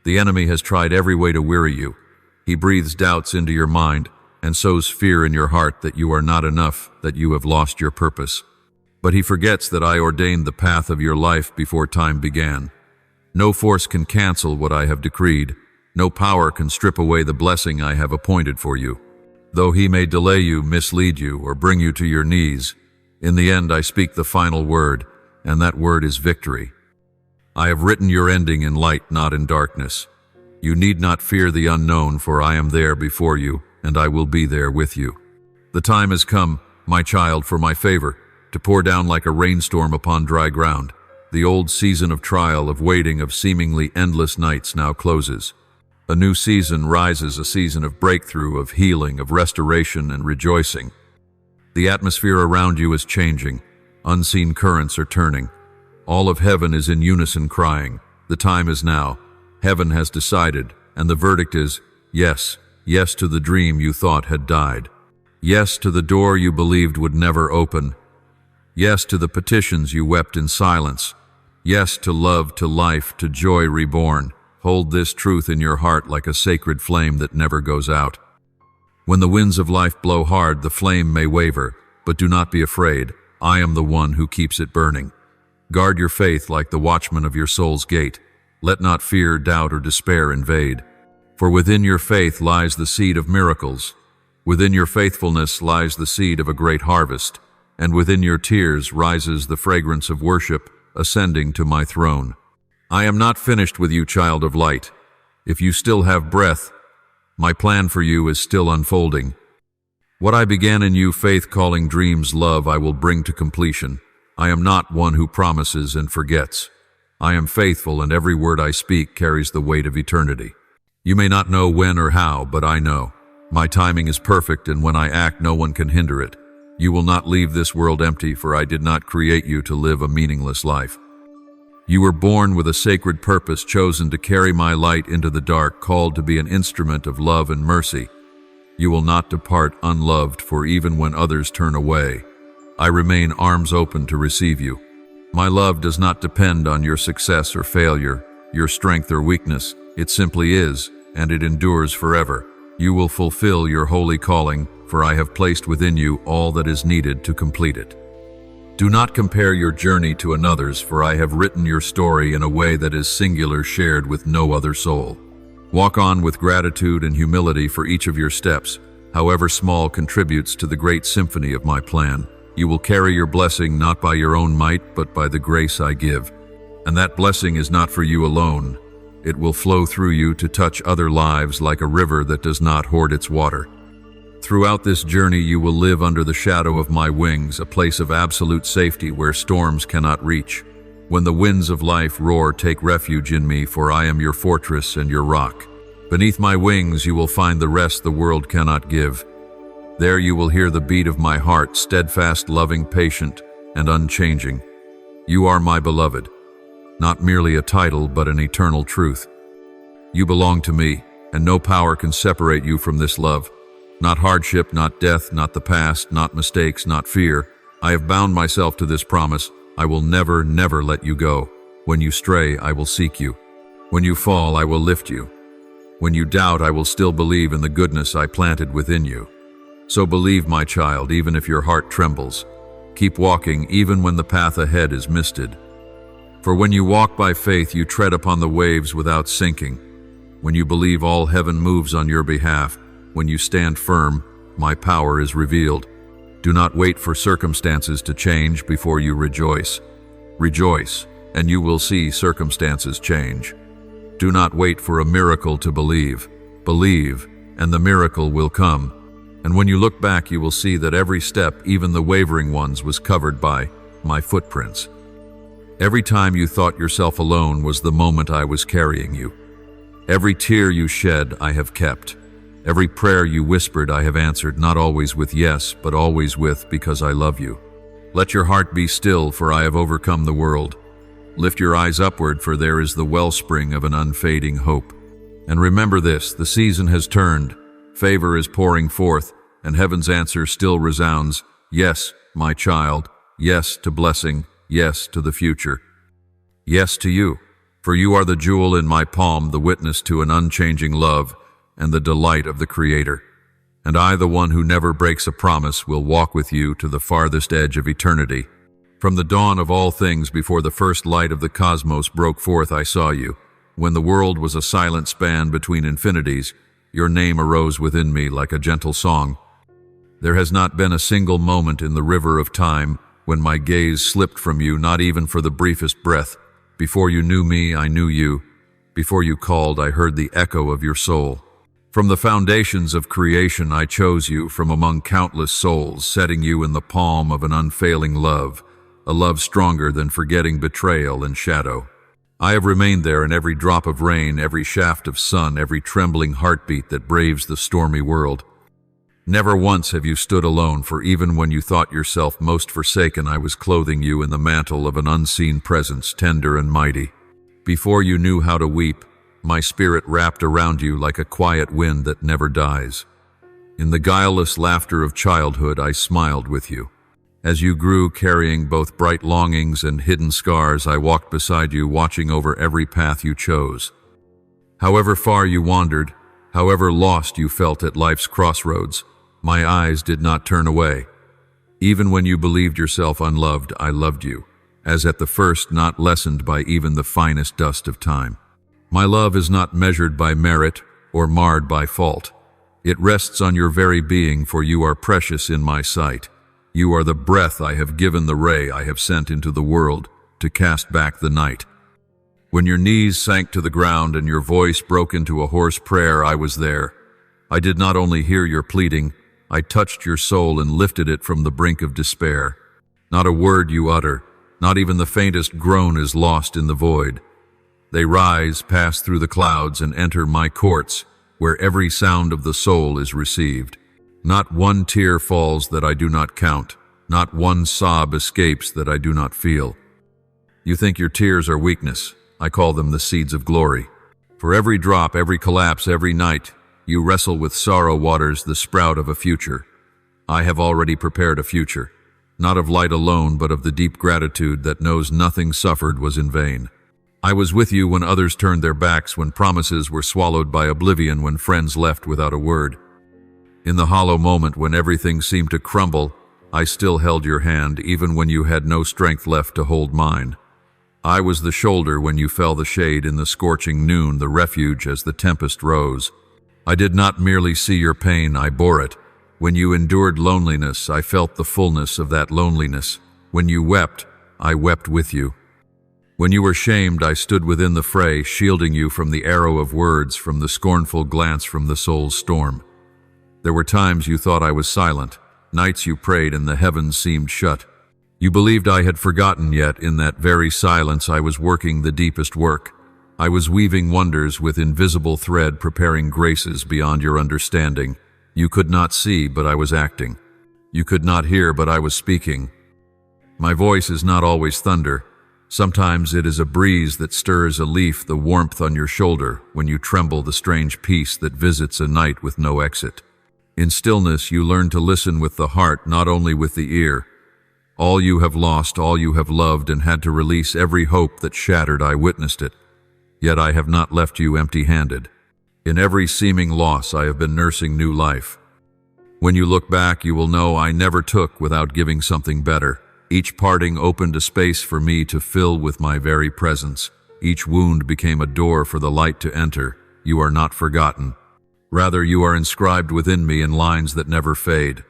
The enemy has tried every way to weary you. He breathes doubts into your mind and sows fear in your heart that you are not enough, that you have lost your purpose. But he forgets that I ordained the path of your life before time began. No force can cancel what I have decreed. No power can strip away the blessing I have appointed for you. Though he may delay you, mislead you, or bring you to your knees, in the end I speak the final word, and that word is victory. I have written your ending in light, not in darkness. You need not fear the unknown, for I am there before you, and I will be there with you. The time has come, my child, for my favor, to pour down like a rainstorm upon dry ground. The old season of trial, of waiting, of seemingly endless nights now closes. A new season rises, a season of breakthrough, of healing, of restoration and rejoicing. The atmosphere around you is changing. Unseen currents are turning. All of heaven is in unison crying. The time is now. Heaven has decided, and the verdict is yes. Yes to the dream you thought had died. Yes to the door you believed would never open. Yes to the petitions you wept in silence. Yes to love, to life, to joy reborn. Hold this truth in your heart like a sacred flame that never goes out. When the winds of life blow hard, the flame may waver, but do not be afraid. I am the one who keeps it burning. Guard your faith like the watchman of your soul's gate. Let not fear, doubt, or despair invade. For within your faith lies the seed of miracles. Within your faithfulness lies the seed of a great harvest. And within your tears rises the fragrance of worship, ascending to my throne. I am not finished with you, child of light. If you still have breath, my plan for you is still unfolding. What I began in you, faith calling dreams, love, I will bring to completion. I am not one who promises and forgets. I am faithful, and every word I speak carries the weight of eternity. You may not know when or how, but I know. My timing is perfect, and when I act, no one can hinder it. You will not leave this world empty, for I did not create you to live a meaningless life. You were born with a sacred purpose, chosen to carry my light into the dark, called to be an instrument of love and mercy. You will not depart unloved, for even when others turn away, I remain arms open to receive you. My love does not depend on your success or failure, your strength or weakness. It simply is, and it endures forever. You will fulfill your holy calling, for I have placed within you all that is needed to complete it. Do not compare your journey to another's, for I have written your story in a way that is singular, shared with no other soul. Walk on with gratitude and humility, for each of your steps, however small, contributes to the great symphony of my plan. You will carry your blessing not by your own might, but by the grace I give. And that blessing is not for you alone. It will flow through you to touch other lives like a river that does not hoard its water. Throughout this journey you will live under the shadow of my wings, a place of absolute safety where storms cannot reach. When the winds of life roar, take refuge in me, for I am your fortress and your rock. Beneath my wings you will find the rest the world cannot give. There you will hear the beat of my heart, steadfast, loving, patient, and unchanging. You are my beloved, not merely a title, but an eternal truth. You belong to me, and no power can separate you from this love. Not hardship, not death, not the past, not mistakes, not fear. I have bound myself to this promise. I will never, never let you go. When you stray, I will seek you. When you fall, I will lift you. When you doubt, I will still believe in the goodness I planted within you. So believe, my child, even if your heart trembles. Keep walking, even when the path ahead is misted. For when you walk by faith, you tread upon the waves without sinking. When you believe, all heaven moves on your behalf. When you stand firm, my power is revealed. Do not wait for circumstances to change before you rejoice. Rejoice, and you will see circumstances change. Do not wait for a miracle to believe. Believe, and the miracle will come. And when you look back, you will see that every step, even the wavering ones, was covered by my footprints. Every time you thought yourself alone was the moment I was carrying you. Every tear you shed, I have kept. Every prayer you whispered, I have answered, not always with yes, but always with because I love you. Let your heart be still, for I have overcome the world. Lift your eyes upward, for there is the wellspring of an unfading hope. And remember this, the season has turned, favor is pouring forth, and heaven's answer still resounds, yes, my child, yes to blessing, yes to the future. Yes to you, for you are the jewel in my palm, the witness to an unchanging love, and the delight of the Creator. And I, the one who never breaks a promise, will walk with you to the farthest edge of eternity. From the dawn of all things, before the first light of the cosmos broke forth, I saw you. When the world was a silent span between infinities, your name arose within me like a gentle song. There has not been a single moment in the river of time when my gaze slipped from you, not even for the briefest breath. Before you knew me, I knew you. Before you called, I heard the echo of your soul. From the foundations of creation, I chose you from among countless souls, setting you in the palm of an unfailing love, a love stronger than forgetting betrayal and shadow. I have remained there in every drop of rain, every shaft of sun, every trembling heartbeat that braves the stormy world. Never once have you stood alone, for even when you thought yourself most forsaken, I was clothing you in the mantle of an unseen presence, tender and mighty. Before you knew how to weep, my spirit wrapped around you like a quiet wind that never dies. In the guileless laughter of childhood, I smiled with you. As you grew, carrying both bright longings and hidden scars, I walked beside you, watching over every path you chose. However far you wandered, however lost you felt at life's crossroads, my eyes did not turn away. Even when you believed yourself unloved, I loved you, as at the first, not lessened by even the finest dust of time. My love is not measured by merit or marred by fault. It rests on your very being, for you are precious in my sight. You are the breath I have given, the ray I have sent into the world to cast back the night. When your knees sank to the ground and your voice broke into a hoarse prayer, I was there. I did not only hear your pleading, I touched your soul and lifted it from the brink of despair. Not a word you utter, not even the faintest groan is lost in the void. They rise, pass through the clouds, and enter my courts, where every sound of the soul is received. Not one tear falls that I do not count. Not one sob escapes that I do not feel. You think your tears are weakness. I call them the seeds of glory. For every drop, every collapse, every night, you wrestle with sorrow waters, the sprout of a future. I have already prepared a future, not of light alone, but of the deep gratitude that knows nothing suffered was in vain. I was with you when others turned their backs, when promises were swallowed by oblivion, when friends left without a word. In the hollow moment when everything seemed to crumble, I still held your hand, even when you had no strength left to hold mine. I was the shoulder when you fell, the shade in the scorching noon, the refuge as the tempest rose. I did not merely see your pain, I bore it. When you endured loneliness, I felt the fullness of that loneliness. When you wept, I wept with you. When you were shamed, I stood within the fray, shielding you from the arrow of words, from the scornful glance, from the soul's storm. There were times you thought I was silent, nights you prayed and the heavens seemed shut. You believed I had forgotten, yet in that very silence I was working the deepest work. I was weaving wonders with invisible thread, preparing graces beyond your understanding. You could not see, but I was acting. You could not hear, but I was speaking. My voice is not always thunder. Sometimes it is a breeze that stirs a leaf, the warmth on your shoulder when you tremble, the strange peace that visits a night with no exit. In stillness you learn to listen with the heart, not only with the ear. All you have lost, all you have loved, and had to release every hope that shattered, I witnessed it. Yet I have not left you empty-handed. In every seeming loss I have been nursing new life. When you look back, you will know I never took without giving something better. Each parting opened a space for me to fill with my very presence. Each wound became a door for the light to enter. You are not forgotten. Rather, you are inscribed within me in lines that never fade.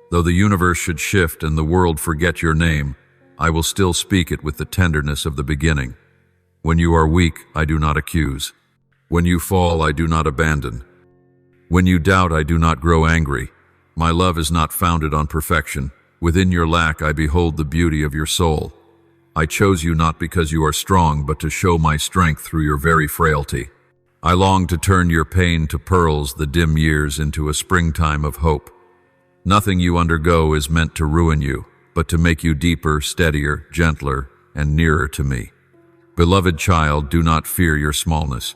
Though the universe should shift and the world forget your name, I will still speak it with the tenderness of the beginning. When you are weak, I do not accuse. When you fall, I do not abandon. When you doubt, I do not grow angry. My love is not founded on perfection. Within your lack, I behold the beauty of your soul. I chose you not because you are strong, but to show my strength through your very frailty. I long to turn your pain to pearls, the dim years into a springtime of hope. Nothing you undergo is meant to ruin you, but to make you deeper, steadier, gentler, and nearer to me. Beloved child, do not fear your smallness.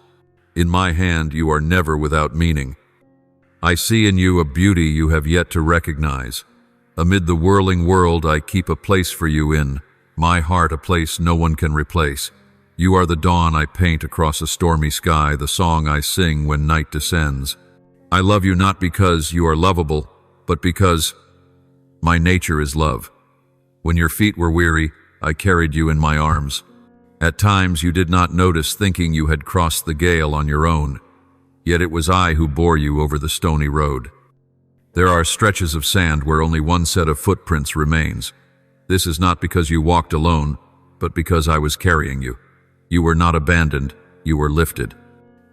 In my hand, you are never without meaning. I see in you a beauty you have yet to recognize. Amid the whirling world, I keep a place for you in my heart, a place no one can replace. You are the dawn I paint across a stormy sky, the song I sing when night descends. I love you not because you are lovable, but because my nature is love. When your feet were weary, I carried you in my arms. At times you did not notice, thinking you had crossed the gale on your own. Yet it was I who bore you over the stony road. There are stretches of sand where only one set of footprints remains. This is not because you walked alone, but because I was carrying you. You were not abandoned, you were lifted.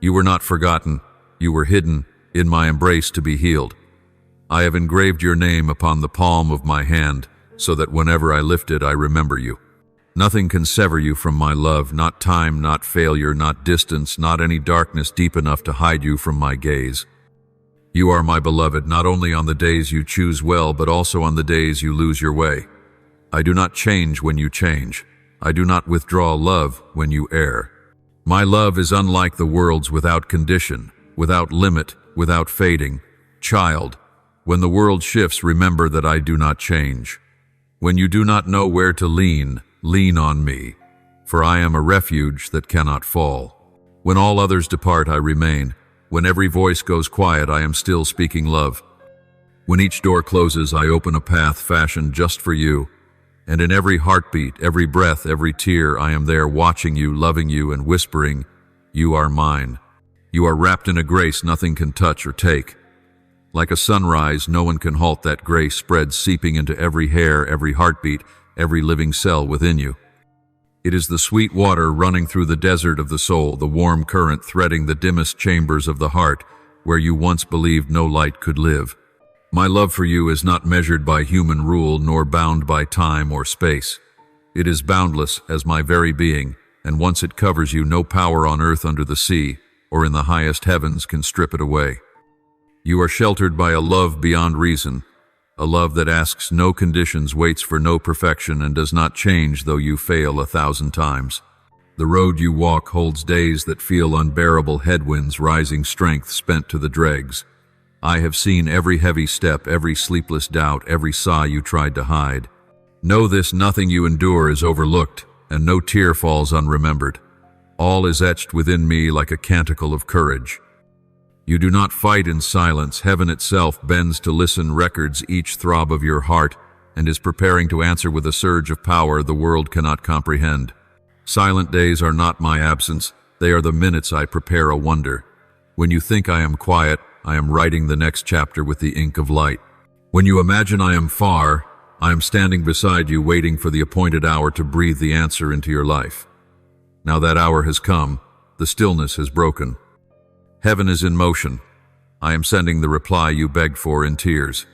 You were not forgotten, you were hidden in my embrace to be healed. I have engraved your name upon the palm of my hand, so that whenever I lift it, I remember you. Nothing can sever you from my love, not time, not failure, not distance, not any darkness deep enough to hide you from my gaze. You are my beloved, not only on the days you choose well, but also on the days you lose your way. I do not change when you change. I do not withdraw love when you err. My love is unlike the world's, without condition, without limit, without fading. Child, when the world shifts, remember that I do not change. When you do not know where to lean, lean on me, for I am a refuge that cannot fall. When all others depart, I remain. When every voice goes quiet, I am still speaking love. When each door closes, I open a path fashioned just for you. And in every heartbeat, every breath, every tear, I am there watching you, loving you, and whispering, you are mine. You are wrapped in a grace nothing can touch or take. Like a sunrise, no one can halt that grace spread, seeping into every hair, every heartbeat, every living cell within you. It is the sweet water running through the desert of the soul, the warm current threading the dimmest chambers of the heart, where you once believed no light could live. My love for you is not measured by human rule, nor bound by time or space. It is boundless as my very being, and once it covers you, no power on earth, under the sea, or in the highest heavens can strip it away. You are sheltered by a love beyond reason, a love that asks no conditions, waits for no perfection, and does not change though you fail 1,000 times. The road you walk holds days that feel unbearable, headwinds, rising strength spent to the dregs. I have seen every heavy step, every sleepless doubt, every sigh you tried to hide. Know this, nothing you endure is overlooked, and no tear falls unremembered. All is etched within me like a canticle of courage. You do not fight in silence. Heaven itself bends to listen, records each throb of your heart, and is preparing to answer with a surge of power the world cannot comprehend. Silent days are not my absence. They are the minutes I prepare a wonder. When you think I am quiet, I am writing the next chapter with the ink of light. When you imagine I am far, I am standing beside you, waiting for the appointed hour to breathe the answer into your life. Now that hour has come, the stillness has broken. Heaven is in motion. I am sending the reply you begged for in tears.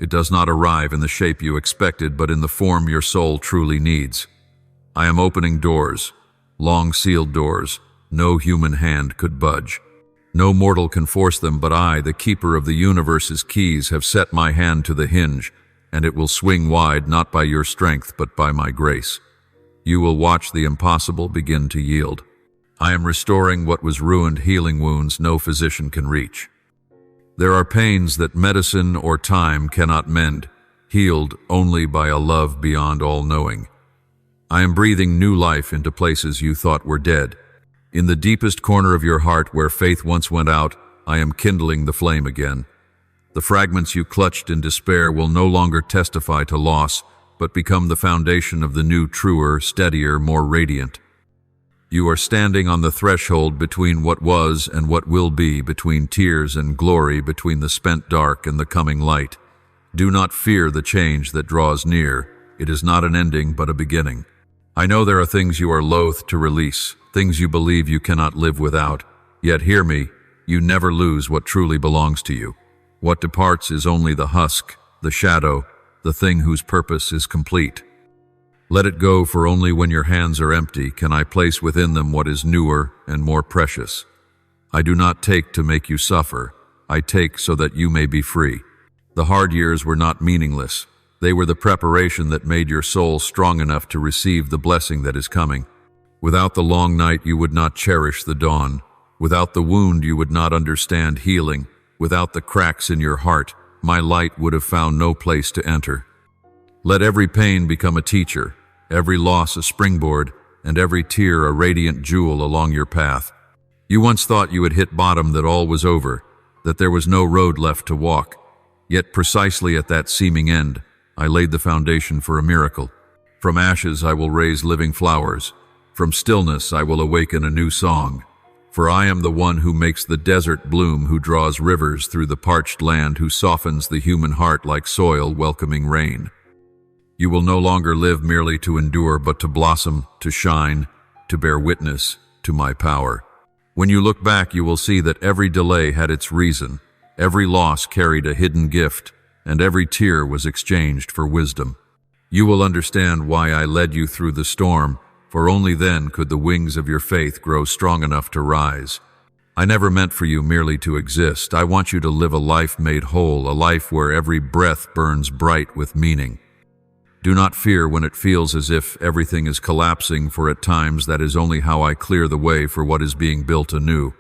It does not arrive in the shape you expected, but in the form your soul truly needs. I am opening doors, long sealed doors, no human hand could budge. No mortal can force them, but I, the keeper of the universe's keys, have set my hand to the hinge, and it will swing wide not by your strength, but by my grace. You will watch the impossible begin to yield. I am restoring what was ruined, healing wounds no physician can reach. There are pains that medicine or time cannot mend, healed only by a love beyond all knowing. I am breathing new life into places you thought were dead. In the deepest corner of your heart where faith once went out, I am kindling the flame again. The fragments you clutched in despair will no longer testify to loss, but become the foundation of the new, truer, steadier, more radiant. You are standing on the threshold between what was and what will be, between tears and glory, between the spent dark and the coming light. Do not fear the change that draws near. It is not an ending, but a beginning. I know there are things you are loath to release, things you believe you cannot live without. Yet hear me, you never lose what truly belongs to you. What departs is only the husk, the shadow, the thing whose purpose is complete. Let it go, for only when your hands are empty can I place within them what is newer and more precious. I do not take to make you suffer, I take so that you may be free. The hard years were not meaningless. They were the preparation that made your soul strong enough to receive the blessing that is coming. Without the long night you would not cherish the dawn. Without the wound you would not understand healing. Without the cracks in your heart, my light would have found no place to enter. Let every pain become a teacher, every loss a springboard, and every tear a radiant jewel along your path. You once thought you had hit bottom, that all was over, that there was no road left to walk. Yet precisely at that seeming end, I laid the foundation for a miracle. From ashes I will raise living flowers. From stillness I will awaken a new song. For I am the one who makes the desert bloom, who draws rivers through the parched land, who softens the human heart like soil welcoming rain. You will no longer live merely to endure, but to blossom, to shine, to bear witness to my power. When you look back, you will see that every delay had its reason, every loss carried a hidden gift, and every tear was exchanged for wisdom. You will understand why I led you through the storm, for only then could the wings of your faith grow strong enough to rise. I never meant for you merely to exist. I want you to live a life made whole, a life where every breath burns bright with meaning. Do not fear when it feels as if everything is collapsing, for at times that is only how I clear the way for what is being built anew.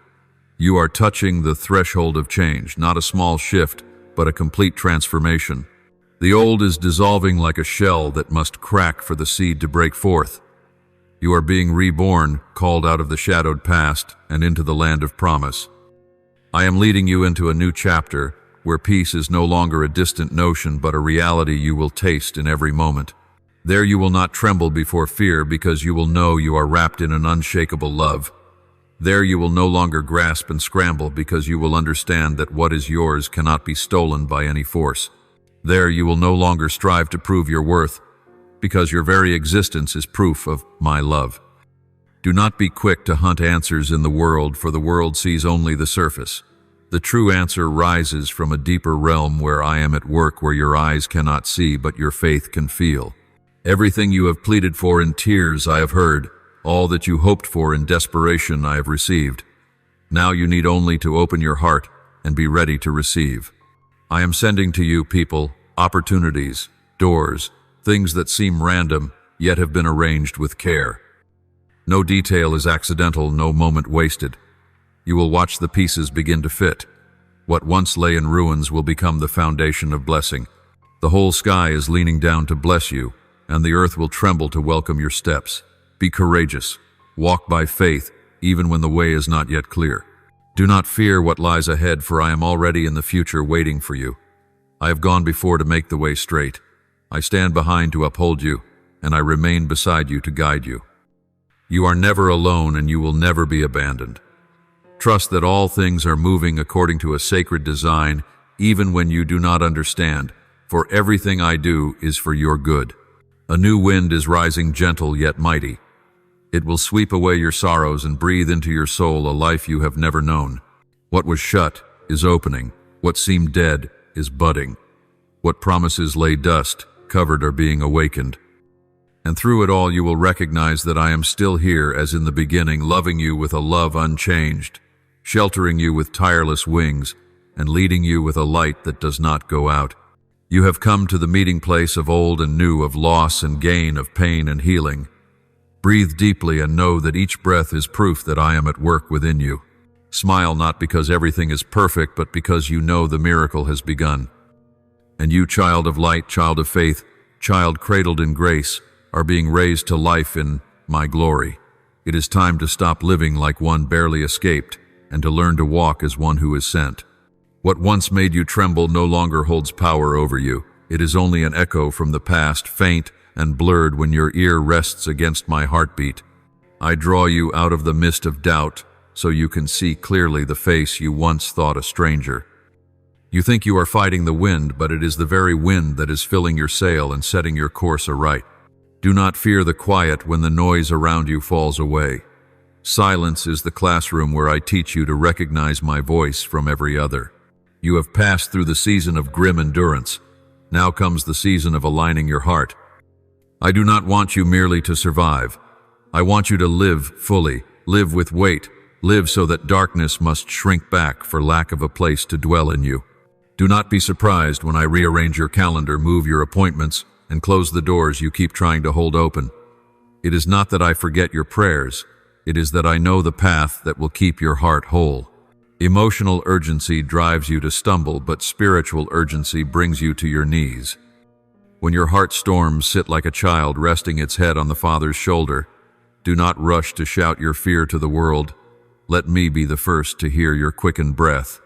You are touching the threshold of change, not a small shift, but a complete transformation. The old is dissolving like a shell that must crack for the seed to break forth. You are being reborn, called out of the shadowed past and into the land of promise. I am leading you into a new chapter, where peace is no longer a distant notion, but a reality you will taste in every moment. There you will not tremble before fear, because you will know you are wrapped in an unshakable love. There you will no longer grasp and scramble, because you will understand that what is yours cannot be stolen by any force. There you will no longer strive to prove your worth, because your very existence is proof of my love. Do not be quick to hunt answers in the world, for the world sees only the surface. The true answer rises from a deeper realm where I am at work, where your eyes cannot see, but your faith can feel. Everything you have pleaded for in tears I have heard. All that you hoped for in desperation I have received. Now you need only to open your heart and be ready to receive. I am sending to you people, opportunities, doors, things that seem random, yet have been arranged with care. No detail is accidental, no moment wasted. You will watch the pieces begin to fit. What once lay in ruins will become the foundation of blessing. The whole sky is leaning down to bless you, and the earth will tremble to welcome your steps. Be courageous. Walk by faith, even when the way is not yet clear. Do not fear what lies ahead, for I am already in the future waiting for you. I have gone before to make the way straight. I stand behind to uphold you, and I remain beside you to guide you. You are never alone, and you will never be abandoned. Trust that all things are moving according to a sacred design, even when you do not understand, for everything I do is for your good. A new wind is rising, gentle yet mighty. It will sweep away your sorrows and breathe into your soul a life you have never known. What was shut is opening. What seemed dead is budding. What promises lay dust, covered are being awakened. And through it all you will recognize that I am still here as in the beginning, loving you with a love unchanged, sheltering you with tireless wings, and leading you with a light that does not go out. You have come to the meeting place of old and new, of loss and gain, of pain and healing. Breathe deeply and know that each breath is proof that I am at work within you. Smile not because everything is perfect, but because you know the miracle has begun. And you, child of light, child of faith, child cradled in grace, are being raised to life in my glory. It is time to stop living like one barely escaped and to learn to walk as one who is sent. What once made you tremble no longer holds power over you. It is only an echo from the past, faint and blurred when your ear rests against my heartbeat. I draw you out of the mist of doubt so you can see clearly the face you once thought a stranger. You think you are fighting the wind, but it is the very wind that is filling your sail and setting your course aright. Do not fear the quiet when the noise around you falls away. Silence is the classroom where I teach you to recognize my voice from every other. You have passed through the season of grim endurance. Now comes the season of aligning your heart. I do not want you merely to survive. I want you to live fully, live with weight, live so that darkness must shrink back for lack of a place to dwell in you. Do not be surprised when I rearrange your calendar, move your appointments, and close the doors you keep trying to hold open. It is not that I forget your prayers. It is that I know the path that will keep your heart whole. Emotional urgency drives you to stumble, but spiritual urgency brings you to your knees. When your heart storms, sit like a child resting its head on the Father's shoulder. Do not rush to shout your fear to the world. Let me be the first to hear your quickened breath.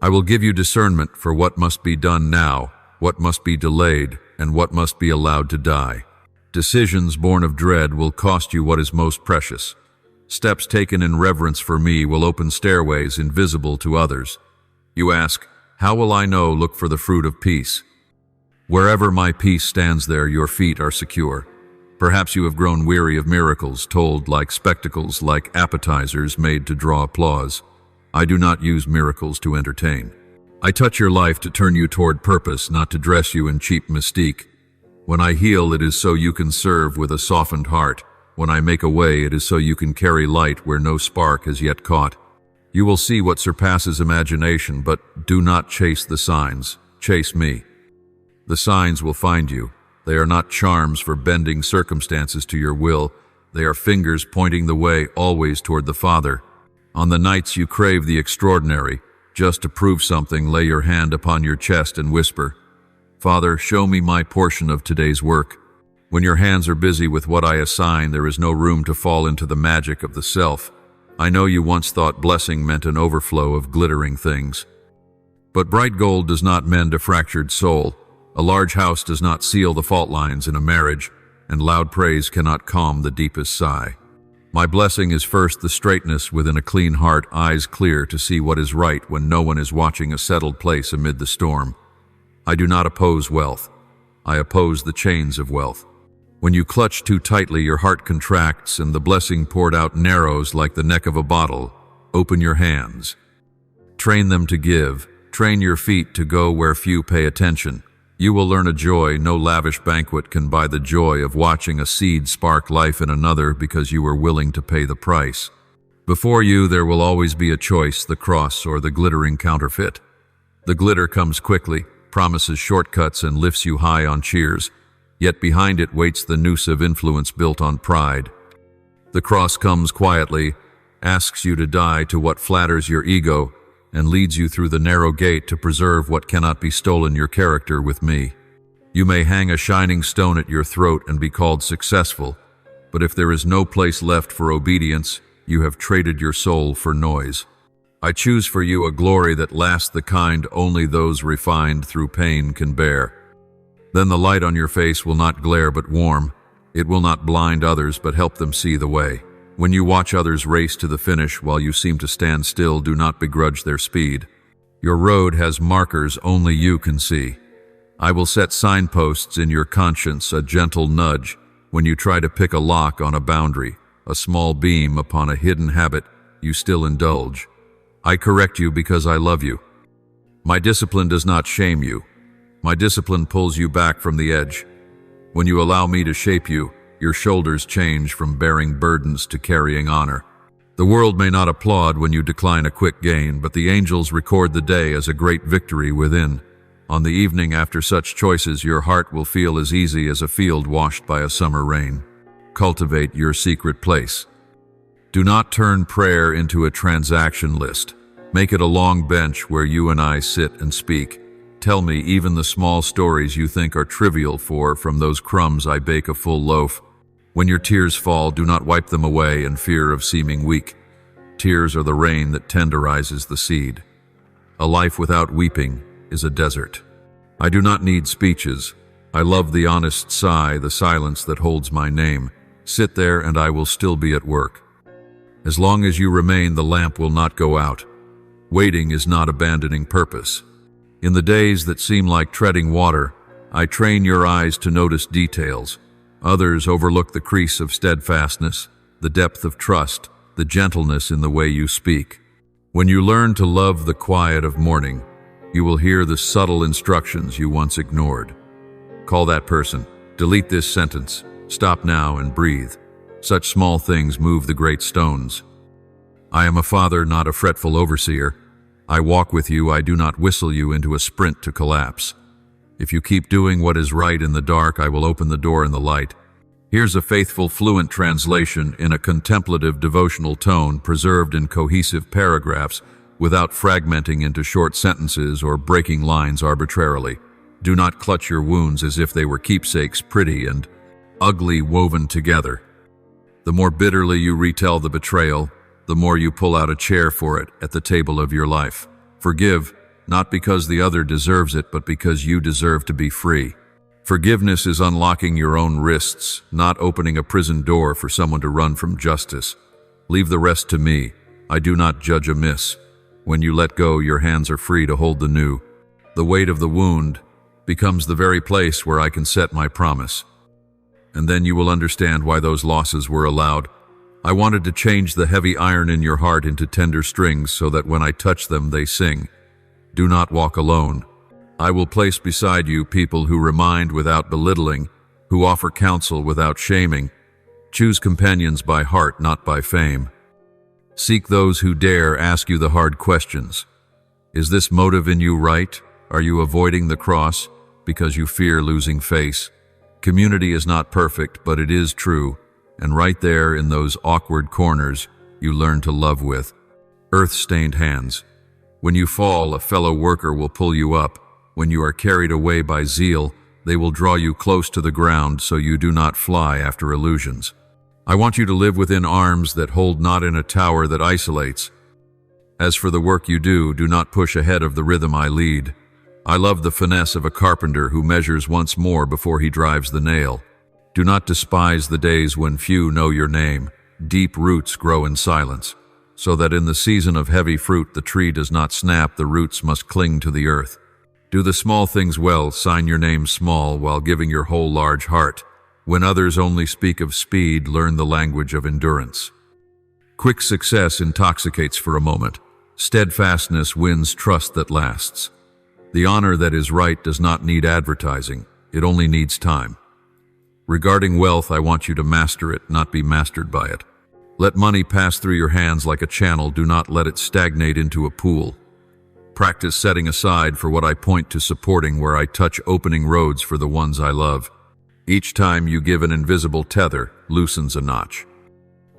I will give you discernment for what must be done now, what must be delayed, and what must be allowed to die. Decisions born of dread will cost you what is most precious. Steps taken in reverence for me will open stairways invisible to others. You ask, how will I know? Look for the fruit of peace. Wherever my peace stands, there your feet are secure. Perhaps you have grown weary of miracles told like spectacles, like appetizers made to draw applause. I do not use miracles to entertain. I touch your life to turn you toward purpose, not to dress you in cheap mystique. When I heal, it is so you can serve with a softened heart. When I make a way, it is so you can carry light where no spark has yet caught. You will see what surpasses imagination, but do not chase the signs. Chase me. The signs will find you. They are not charms for bending circumstances to your will. They are fingers pointing the way always toward the Father. On the nights you crave the extraordinary, just to prove something, lay your hand upon your chest and whisper, Father, show me my portion of today's work. When your hands are busy with what I assign, there is no room to fall into the magic of the self. I know you once thought blessing meant an overflow of glittering things. But bright gold does not mend a fractured soul. A large house does not seal the fault lines in a marriage, and loud praise cannot calm the deepest sigh. My blessing is first the straightness within a clean heart, eyes clear to see what is right when no one is watching, a settled place amid the storm. I do not oppose wealth. I oppose the chains of wealth. When you clutch too tightly, your heart contracts and the blessing poured out narrows like the neck of a bottle. Open your hands. Train them to give. Train your feet to go where few pay attention. You will learn a joy no lavish banquet can buy, the joy of watching a seed spark life in another because you were willing to pay the price. Before you there will always be a choice, the cross or the glittering counterfeit. The glitter comes quickly, promises shortcuts and lifts you high on cheers, yet behind it waits the noose of influence built on pride. The cross comes quietly, asks you to die to what flatters your ego, and leads you through the narrow gate to preserve what cannot be stolen, your character with me. You may hang a shining stone at your throat and be called successful, but if there is no place left for obedience, you have traded your soul for noise. I choose for you a glory that lasts, the kind only those refined through pain can bear. Then the light on your face will not glare but warm. It will not blind others but help them see the way. When you watch others race to the finish while you seem to stand still, do not begrudge their speed. Your road has markers only you can see. I will set signposts in your conscience, a gentle nudge when you try to pick a lock on a boundary, a small beam upon a hidden habit you still indulge. I correct you because I love you. My discipline does not shame you. My discipline pulls you back from the edge. When you allow me to shape you, your shoulders change from bearing burdens to carrying honor. The world may not applaud when you decline a quick gain, but the angels record the day as a great victory within. On the evening after such choices, your heart will feel as easy as a field washed by a summer rain. Cultivate your secret place. Do not turn prayer into a transaction list. Make it a long bench where you and I sit and speak. Tell me even the small stories you think are trivial, for from those crumbs I bake a full loaf. When your tears fall, do not wipe them away in fear of seeming weak. Tears are the rain that tenderizes the seed. A life without weeping is a desert. I do not need speeches. I love the honest sigh, the silence that holds my name. Sit there and I will still be at work. As long as you remain, the lamp will not go out. Waiting is not abandoning purpose. In the days that seem like treading water, I train your eyes to notice details. Others overlook the crease of steadfastness, the depth of trust, the gentleness in the way you speak. When you learn to love the quiet of morning, you will hear the subtle instructions you once ignored. Call that person. Delete this sentence. Stop now and breathe. Such small things move the great stones. I am a father, not a fretful overseer. I walk with you, I do not whistle you into a sprint to collapse. If you keep doing what is right in the dark, I will open the door in the light. Here's a faithful, fluent translation in a contemplative, devotional tone, preserved in cohesive paragraphs, without fragmenting into short sentences or breaking lines arbitrarily. Do not clutch your wounds as if they were keepsakes, pretty and ugly woven together. The more bitterly you retell the betrayal, the more you pull out a chair for it at the table of your life. Forgive, not because the other deserves it, but because you deserve to be free. Forgiveness is unlocking your own wrists, not opening a prison door for someone to run from justice. Leave the rest to me. I do not judge amiss. When you let go, your hands are free to hold the new. The weight of the wound becomes the very place where I can set my promise. And then you will understand why those losses were allowed. I wanted to change the heavy iron in your heart into tender strings so that when I touch them, they sing. Do not walk alone. I will place beside you people who remind without belittling, who offer counsel without shaming. Choose companions by heart, not by fame. Seek those who dare ask you the hard questions. Is this motive in you right? Are you avoiding the cross because you fear losing face? Community is not perfect, but it is true. And right there in those awkward corners, you learn to love with earth-stained hands. When you fall, a fellow worker will pull you up. When you are carried away by zeal, they will draw you close to the ground so you do not fly after illusions. I want you to live within arms that hold, not in a tower that isolates. As for the work you do, do not push ahead of the rhythm I lead. I love the finesse of a carpenter who measures once more before he drives the nail. Do not despise the days when few know your name. Deep roots grow in silence, so that in the season of heavy fruit the tree does not snap, the roots must cling to the earth. Do the small things well, sign your name small while giving your whole large heart. When others only speak of speed, learn the language of endurance. Quick success intoxicates for a moment. Steadfastness wins trust that lasts. The honor that is right does not need advertising, it only needs time. Regarding wealth, I want you to master it, not be mastered by it. Let money pass through your hands like a channel, do not let it stagnate into a pool. Practice setting aside for what I point to, supporting where I touch, opening roads for the ones I love. Each time you give an invisible tether, loosens a notch.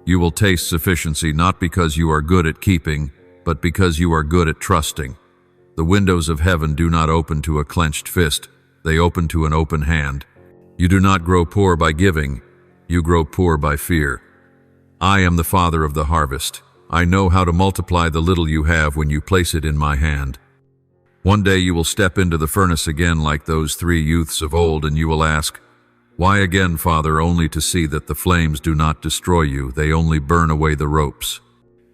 You will taste sufficiency not because you are good at keeping, but because you are good at trusting. The windows of heaven do not open to a clenched fist, they open to an open hand. You do not grow poor by giving, you grow poor by fear. I am the Father of the harvest. I know how to multiply the little you have when you place it in my hand. One day you will step into the furnace again like those 3 youths of old, and you will ask, "Why again, Father?" only to see that the flames do not destroy you, they only burn away the ropes.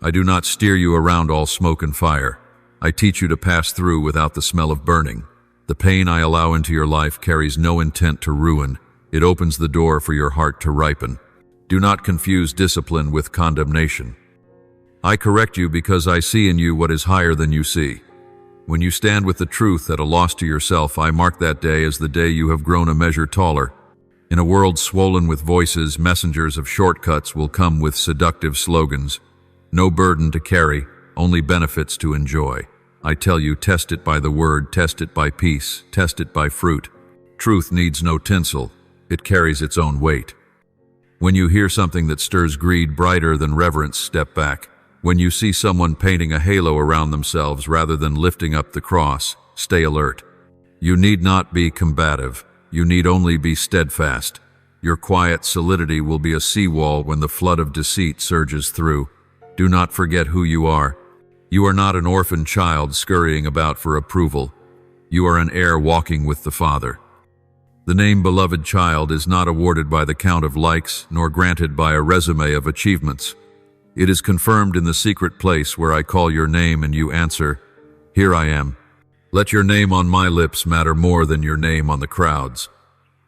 I do not steer you around all smoke and fire. I teach you to pass through without the smell of burning. The pain I allow into your life carries no intent to ruin. It opens the door for your heart to ripen. Do not confuse discipline with condemnation. I correct you because I see in you what is higher than you see. When you stand with the truth at a loss to yourself, I mark that day as the day you have grown a measure taller. In a world swollen with voices, messengers of shortcuts will come with seductive slogans. No burden to carry, only benefits to enjoy. I tell you, test it by the word, test it by peace, test it by fruit. Truth needs no tinsel, it carries its own weight. When you hear something that stirs greed brighter than reverence, step back. When you see someone painting a halo around themselves rather than lifting up the cross, stay alert. You need not be combative, you need only be steadfast. Your quiet solidity will be a seawall when the flood of deceit surges through. Do not forget who you are. You are not an orphan child scurrying about for approval. You are an heir walking with the Father. The name beloved child is not awarded by the count of likes, nor granted by a resume of achievements. It is confirmed in the secret place where I call your name and you answer, "Here I am." Let your name on my lips matter more than your name on the crowd's.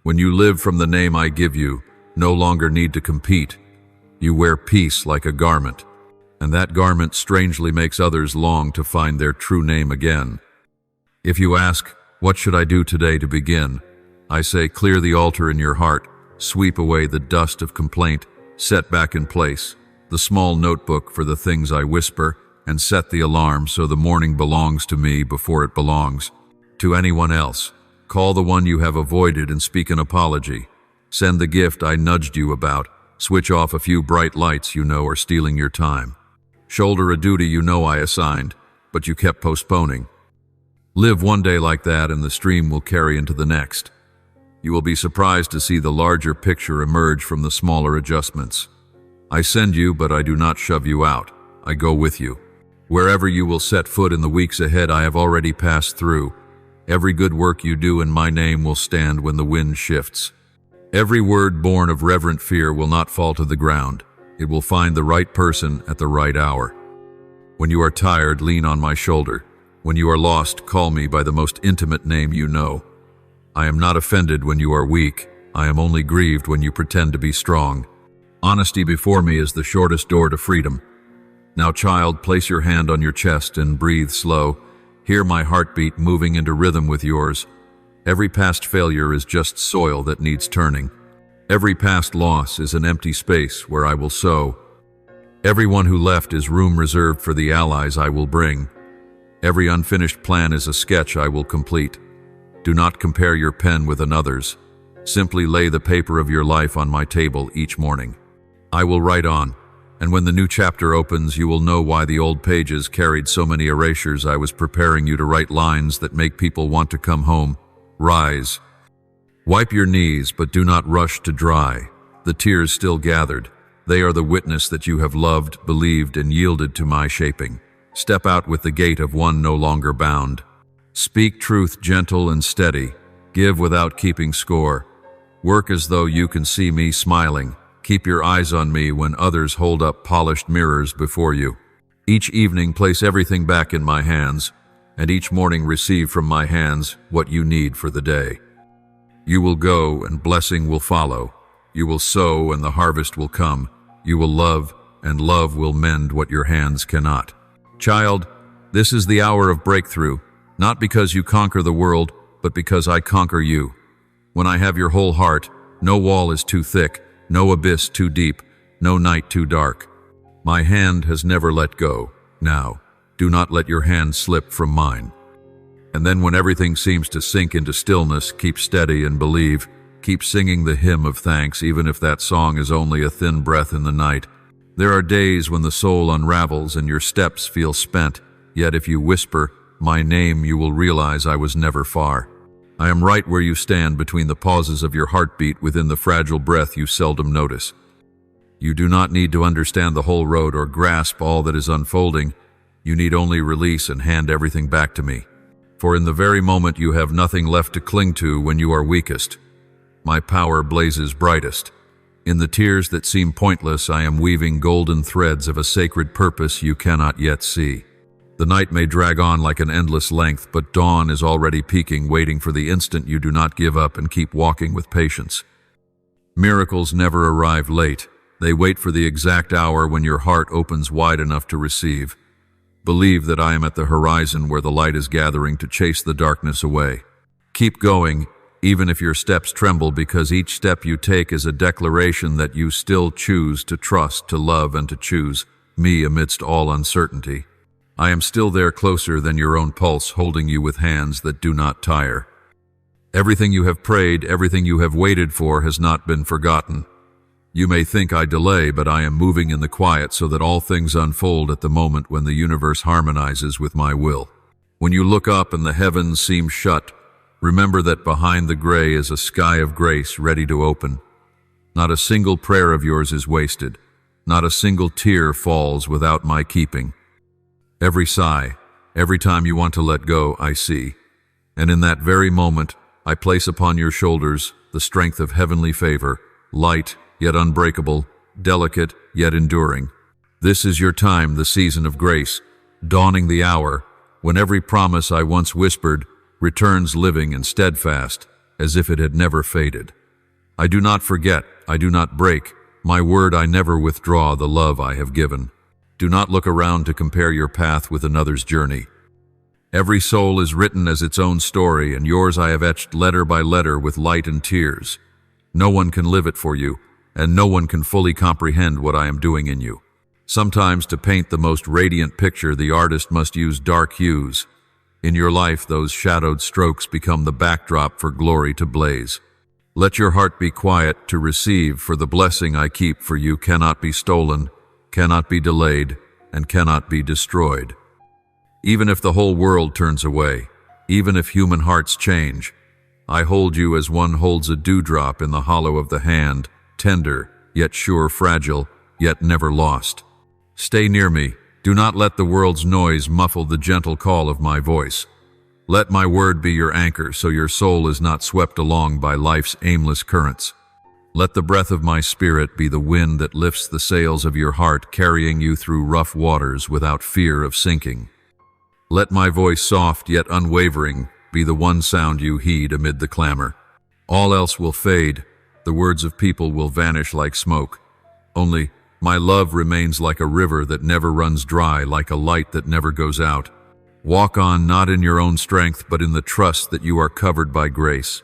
When you live from the name I give you, no longer need to compete. You wear peace like a garment, and that garment strangely makes others long to find their true name again. If you ask, what should I do today to begin? I say, clear the altar in your heart, sweep away the dust of complaint, set back in place the small notebook for the things I whisper, and set the alarm so the morning belongs to me before it belongs to anyone else. Call the one you have avoided and speak an apology. Send the gift I nudged you about. Switch off a few bright lights you know are stealing your time. Shoulder a duty you know I assigned, but you kept postponing. Live one day like that and the stream will carry into the next. You will be surprised to see the larger picture emerge from the smaller adjustments. I send you, but I do not shove you out. I go with you. Wherever you will set foot in the weeks ahead, I have already passed through. Every good work you do in my name will stand when the wind shifts. Every word born of reverent fear will not fall to the ground. It will find the right person at the right hour. When you are tired, lean on my shoulder. When you are lost, call me by the most intimate name you know. I am not offended when you are weak. I am only grieved when you pretend to be strong. Honesty before me is the shortest door to freedom. Now, child, place your hand on your chest and breathe slow. Hear my heartbeat moving into rhythm with yours. Every past failure is just soil that needs turning. Every past loss is an empty space where I will sow. Everyone who left is room reserved for the allies I will bring. Every unfinished plan is a sketch I will complete. Do not compare your pen with another's. Simply lay the paper of your life on my table each morning. I will write on, and when the new chapter opens, you will know why the old pages carried so many erasures. I was preparing you to write lines that make people want to come home. Rise. Wipe your knees, but do not rush to dry. The tears still gathered. They are the witness that you have loved, believed, and yielded to my shaping. Step out with the gait of one no longer bound. Speak truth gentle and steady. Give without keeping score. Work as though you can see me smiling. Keep your eyes on me when others hold up polished mirrors before you. Each evening place everything back in my hands, and each morning receive from my hands what you need for the day. You will go and blessing will follow. You will sow and the harvest will come. You will love and love will mend what your hands cannot. Child, this is the hour of breakthrough, not because you conquer the world, but because I conquer you. When I have your whole heart, no wall is too thick, no abyss too deep, no night too dark. My hand has never let go. Now, do not let your hand slip from mine. And then when everything seems to sink into stillness, keep steady and believe. Keep singing the hymn of thanks, even if that song is only a thin breath in the night. There are days when the soul unravels and your steps feel spent, yet if you whisper my name, you will realize I was never far. I am right where you stand between the pauses of your heartbeat within the fragile breath you seldom notice. You do not need to understand the whole road or grasp all that is unfolding. You need only release and hand everything back to me. For in the very moment you have nothing left to cling to when you are weakest, my power blazes brightest. In the tears that seem pointless, I am weaving golden threads of a sacred purpose you cannot yet see. The night may drag on like an endless length, but dawn is already peaking, waiting for the instant you do not give up and keep walking with patience. Miracles never arrive late. They wait for the exact hour when your heart opens wide enough to receive. Believe that I am at the horizon where the light is gathering to chase the darkness away. Keep going, even if your steps tremble, because each step you take is a declaration that you still choose to trust, to love, and to choose me amidst all uncertainty. I am still there, closer than your own pulse, holding you with hands that do not tire. Everything you have prayed, everything you have waited for has not been forgotten. You may think I delay, but I am moving in the quiet so that all things unfold at the moment when the universe harmonizes with my will. When you look up and the heavens seem shut, remember that behind the gray is a sky of grace ready to open. Not a single prayer of yours is wasted. Not a single tear falls without my keeping. Every sigh, every time you want to let go, I see. And in that very moment, I place upon your shoulders the strength of heavenly favor, light yet unbreakable, delicate yet enduring. This is your time, the season of grace, dawning the hour, when every promise I once whispered returns living and steadfast, as if it had never faded. I do not forget, I do not break, my word I never withdraw the love I have given. Do not look around to compare your path with another's journey. Every soul is written as its own story, and yours I have etched letter by letter with light and tears. No one can live it for you, and no one can fully comprehend what I am doing in you. Sometimes to paint the most radiant picture, the artist must use dark hues. In your life, those shadowed strokes become the backdrop for glory to blaze. Let your heart be quiet to receive, for the blessing I keep for you cannot be stolen, cannot be delayed, and cannot be destroyed. Even if the whole world turns away, even if human hearts change, I hold you as one holds a dewdrop in the hollow of the hand, tender, yet sure, fragile, yet never lost. Stay near me. Do not let the world's noise muffle the gentle call of my voice. Let my word be your anchor so your soul is not swept along by life's aimless currents. Let the breath of my spirit be the wind that lifts the sails of your heart, carrying you through rough waters without fear of sinking. Let my voice, soft yet unwavering, be the one sound you heed amid the clamor. All else will fade. The words of people will vanish like smoke. Only my love remains like a river that never runs dry, like a light that never goes out. Walk on, not in your own strength, but in the trust that you are covered by grace.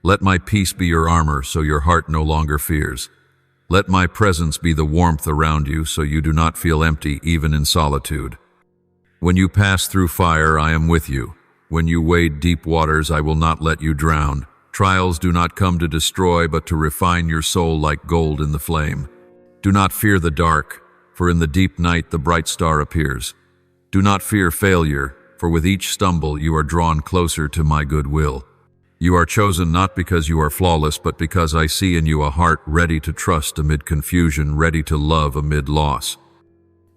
Let my peace be your armor, so your heart no longer fears. Let my presence be the warmth around you, so you do not feel empty even in solitude. When you pass through fire, I am with you. When you wade deep waters, I will not let you drown. Trials do not come to destroy, but to refine your soul like gold in the flame. Do not fear the dark, for in the deep night the bright star appears. Do not fear failure, for with each stumble you are drawn closer to my goodwill. You are chosen not because you are flawless, but because I see in you a heart ready to trust amid confusion, ready to love amid loss.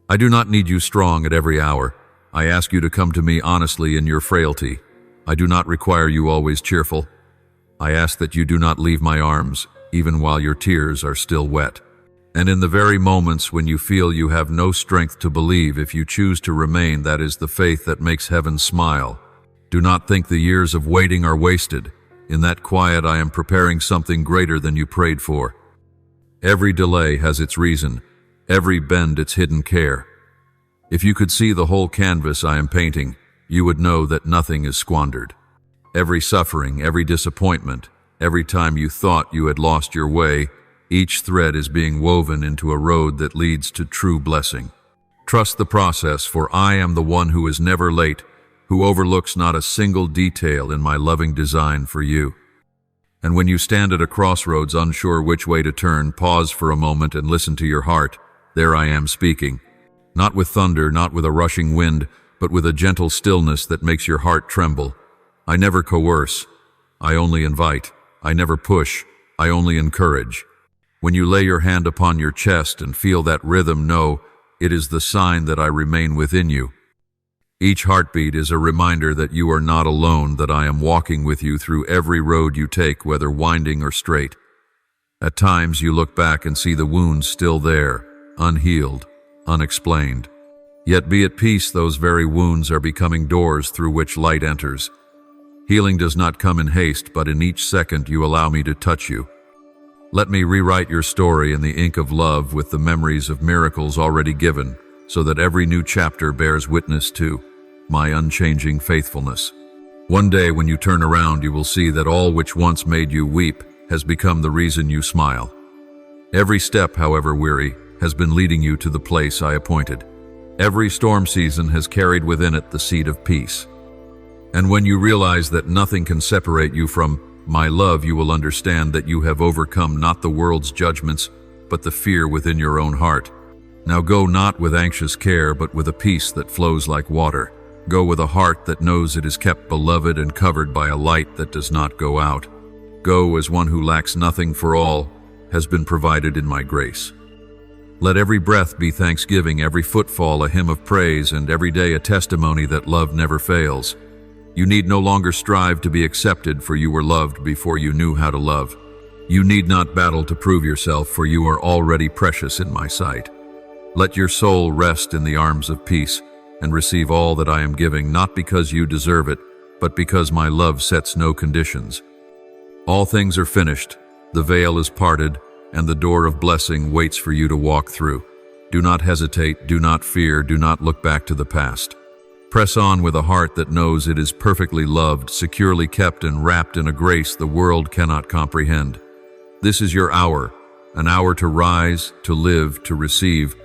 I do not need you strong at every hour. I ask you to come to me honestly in your frailty. I do not require you always cheerful. I ask that you do not leave my arms, even while your tears are still wet. And in the very moments when you feel you have no strength to believe, if you choose to remain, that is the faith that makes heaven smile. Do not think the years of waiting are wasted. In that quiet, I am preparing something greater than you prayed for. Every delay has its reason, every bend its hidden care. If you could see the whole canvas I am painting, you would know that nothing is squandered. Every suffering, every disappointment, every time you thought you had lost your way, each thread is being woven into a road that leads to true blessing. Trust the process, for I am the one who is never late, who overlooks not a single detail in my loving design for you. And when you stand at a crossroads unsure which way to turn, pause for a moment and listen to your heart. There I am speaking. Not with thunder, not with a rushing wind, but with a gentle stillness that makes your heart tremble. I never coerce. I only invite. I never push. I only encourage. When you lay your hand upon your chest and feel that rhythm, know it is the sign that I remain within you. Each heartbeat is a reminder that you are not alone, that I am walking with you through every road you take, whether winding or straight. At times you look back and see the wounds still there, unhealed, unexplained. Yet be at peace, those very wounds are becoming doors through which light enters. Healing does not come in haste, but in each second you allow me to touch you. Let me rewrite your story in the ink of love with the memories of miracles already given. so that every new chapter bears witness to my unchanging faithfulness. One day when you turn around, you will see that all which once made you weep has become the reason you smile. Every step, however weary, has been leading you to the place I appointed. Every storm season has carried within it the seed of peace. And when you realize that nothing can separate you from my love, you will understand that you have overcome not the world's judgments, but the fear within your own heart. Now go not with anxious care, but with a peace that flows like water. Go with a heart that knows it is kept beloved and covered by a light that does not go out. Go as one who lacks nothing, for all has been provided in my grace. Let every breath be thanksgiving, every footfall a hymn of praise, and every day a testimony that love never fails. You need no longer strive to be accepted, for you were loved before you knew how to love. You need not battle to prove yourself, for you are already precious in my sight. Let your soul rest in the arms of peace, and receive all that I am giving, not because you deserve it, but because my love sets no conditions. All things are finished, the veil is parted, and the door of blessing waits for you to walk through. Do not hesitate, do not fear, do not look back to the past. Press on with a heart that knows it is perfectly loved, securely kept, and wrapped in a grace the world cannot comprehend. This is your hour, an hour to rise, to live, to receive.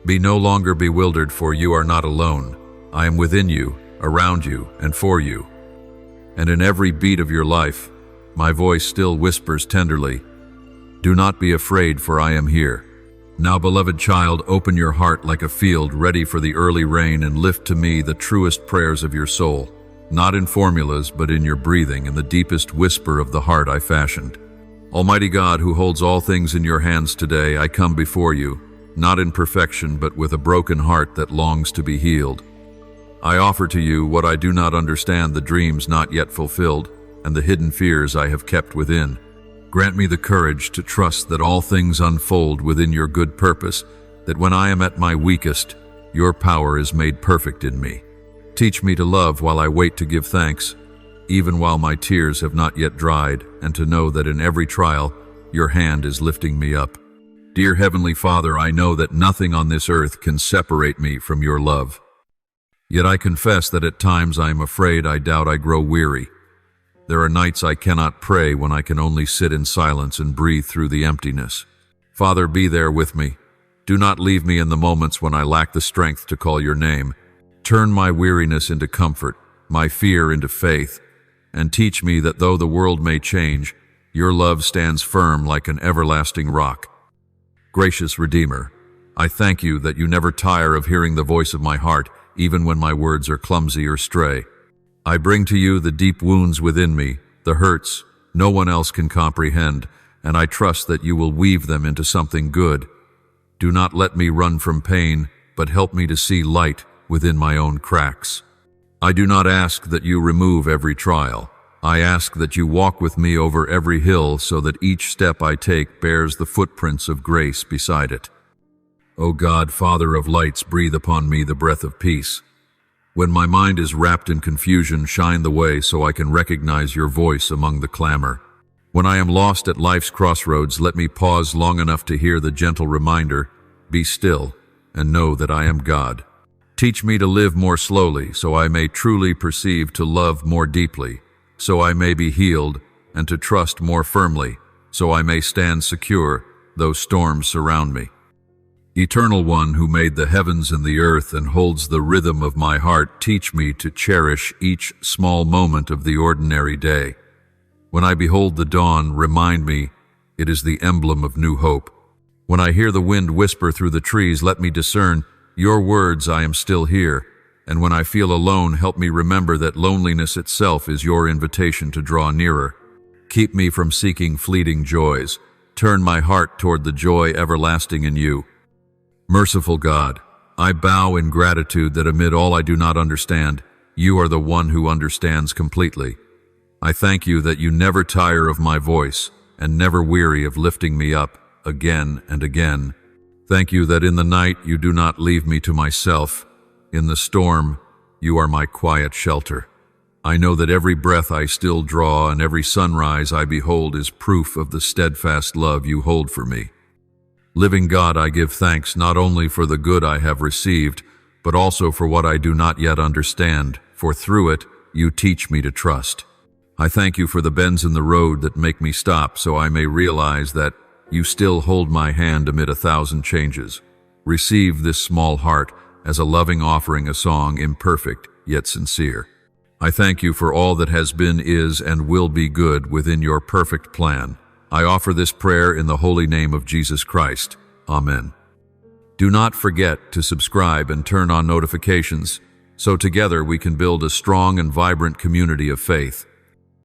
Be no longer bewildered, for you are not alone. I am within you, around you, and for you. And in every beat of your life, my voice still whispers tenderly, do not be afraid, for I am here. Now, beloved child, open your heart like a field ready for the early rain, and lift to me the truest prayers of your soul, not in formulas, but in your breathing, in the deepest whisper of the heart I fashioned. Almighty God, who holds all things in your hands today, I come before you, not in perfection, but with a broken heart that longs to be healed. I offer to you what I do not understand, the dreams not yet fulfilled, and the hidden fears I have kept within. Grant me the courage to trust that all things unfold within your good purpose, that when I am at my weakest, your power is made perfect in me. Teach me to love while I wait to give thanks, even while my tears have not yet dried, and to know that in every trial, your hand is lifting me up. Dear Heavenly Father, I know that nothing on this earth can separate me from your love. Yet I confess that at times I am afraid, I doubt, I grow weary. There are nights I cannot pray, when I can only sit in silence and breathe through the emptiness. Father, be there with me. Do not leave me in the moments when I lack the strength to call your name. Turn my weariness into comfort, my fear into faith, and teach me that though the world may change, your love stands firm like an everlasting rock. Gracious Redeemer, I thank you that you never tire of hearing the voice of my heart, even when my words are clumsy or stray. I bring to you the deep wounds within me, the hurts no one else can comprehend, and I trust that you will weave them into something good. Do not let me run from pain, but help me to see light within my own cracks. I do not ask that you remove every trial. I ask that you walk with me over every hill, so that each step I take bears the footprints of grace beside it. O God, Father of lights, breathe upon me the breath of peace. When my mind is wrapped in confusion, shine the way so I can recognize your voice among the clamor. When I am lost at life's crossroads, let me pause long enough to hear the gentle reminder, be still and know that I am God. Teach me to live more slowly, so I may truly perceive, to love more deeply, so I may be healed, and to trust more firmly, so I may stand secure, though storms surround me. Eternal One, who made the heavens and the earth and holds the rhythm of my heart, teach me to cherish each small moment of the ordinary day. When I behold the dawn, remind me it is the emblem of new hope. When I hear the wind whisper through the trees, let me discern your words, I am still here. And when I feel alone, help me remember that loneliness itself is your invitation to draw nearer. Keep me from seeking fleeting joys. Turn my heart toward the joy everlasting in you. Merciful God, I bow in gratitude that amid all I do not understand, you are the one who understands completely. I thank you that you never tire of my voice and never weary of lifting me up again and again. Thank you that in the night you do not leave me to myself. In the storm, you are my quiet shelter. I know that every breath I still draw and every sunrise I behold is proof of the steadfast love you hold for me. Living God, I give thanks not only for the good I have received, but also for what I do not yet understand, for through it you teach me to trust. I thank you for the bends in the road that make me stop so I may realize that you still hold my hand amid 1,000 changes. Receive this small heart as a loving offering, a song imperfect yet sincere. I thank you for all that has been, is, and will be good within your perfect plan. I offer this prayer in the holy name of Jesus Christ. Amen. Do not forget to subscribe and turn on notifications so together we can build a strong and vibrant community of faith.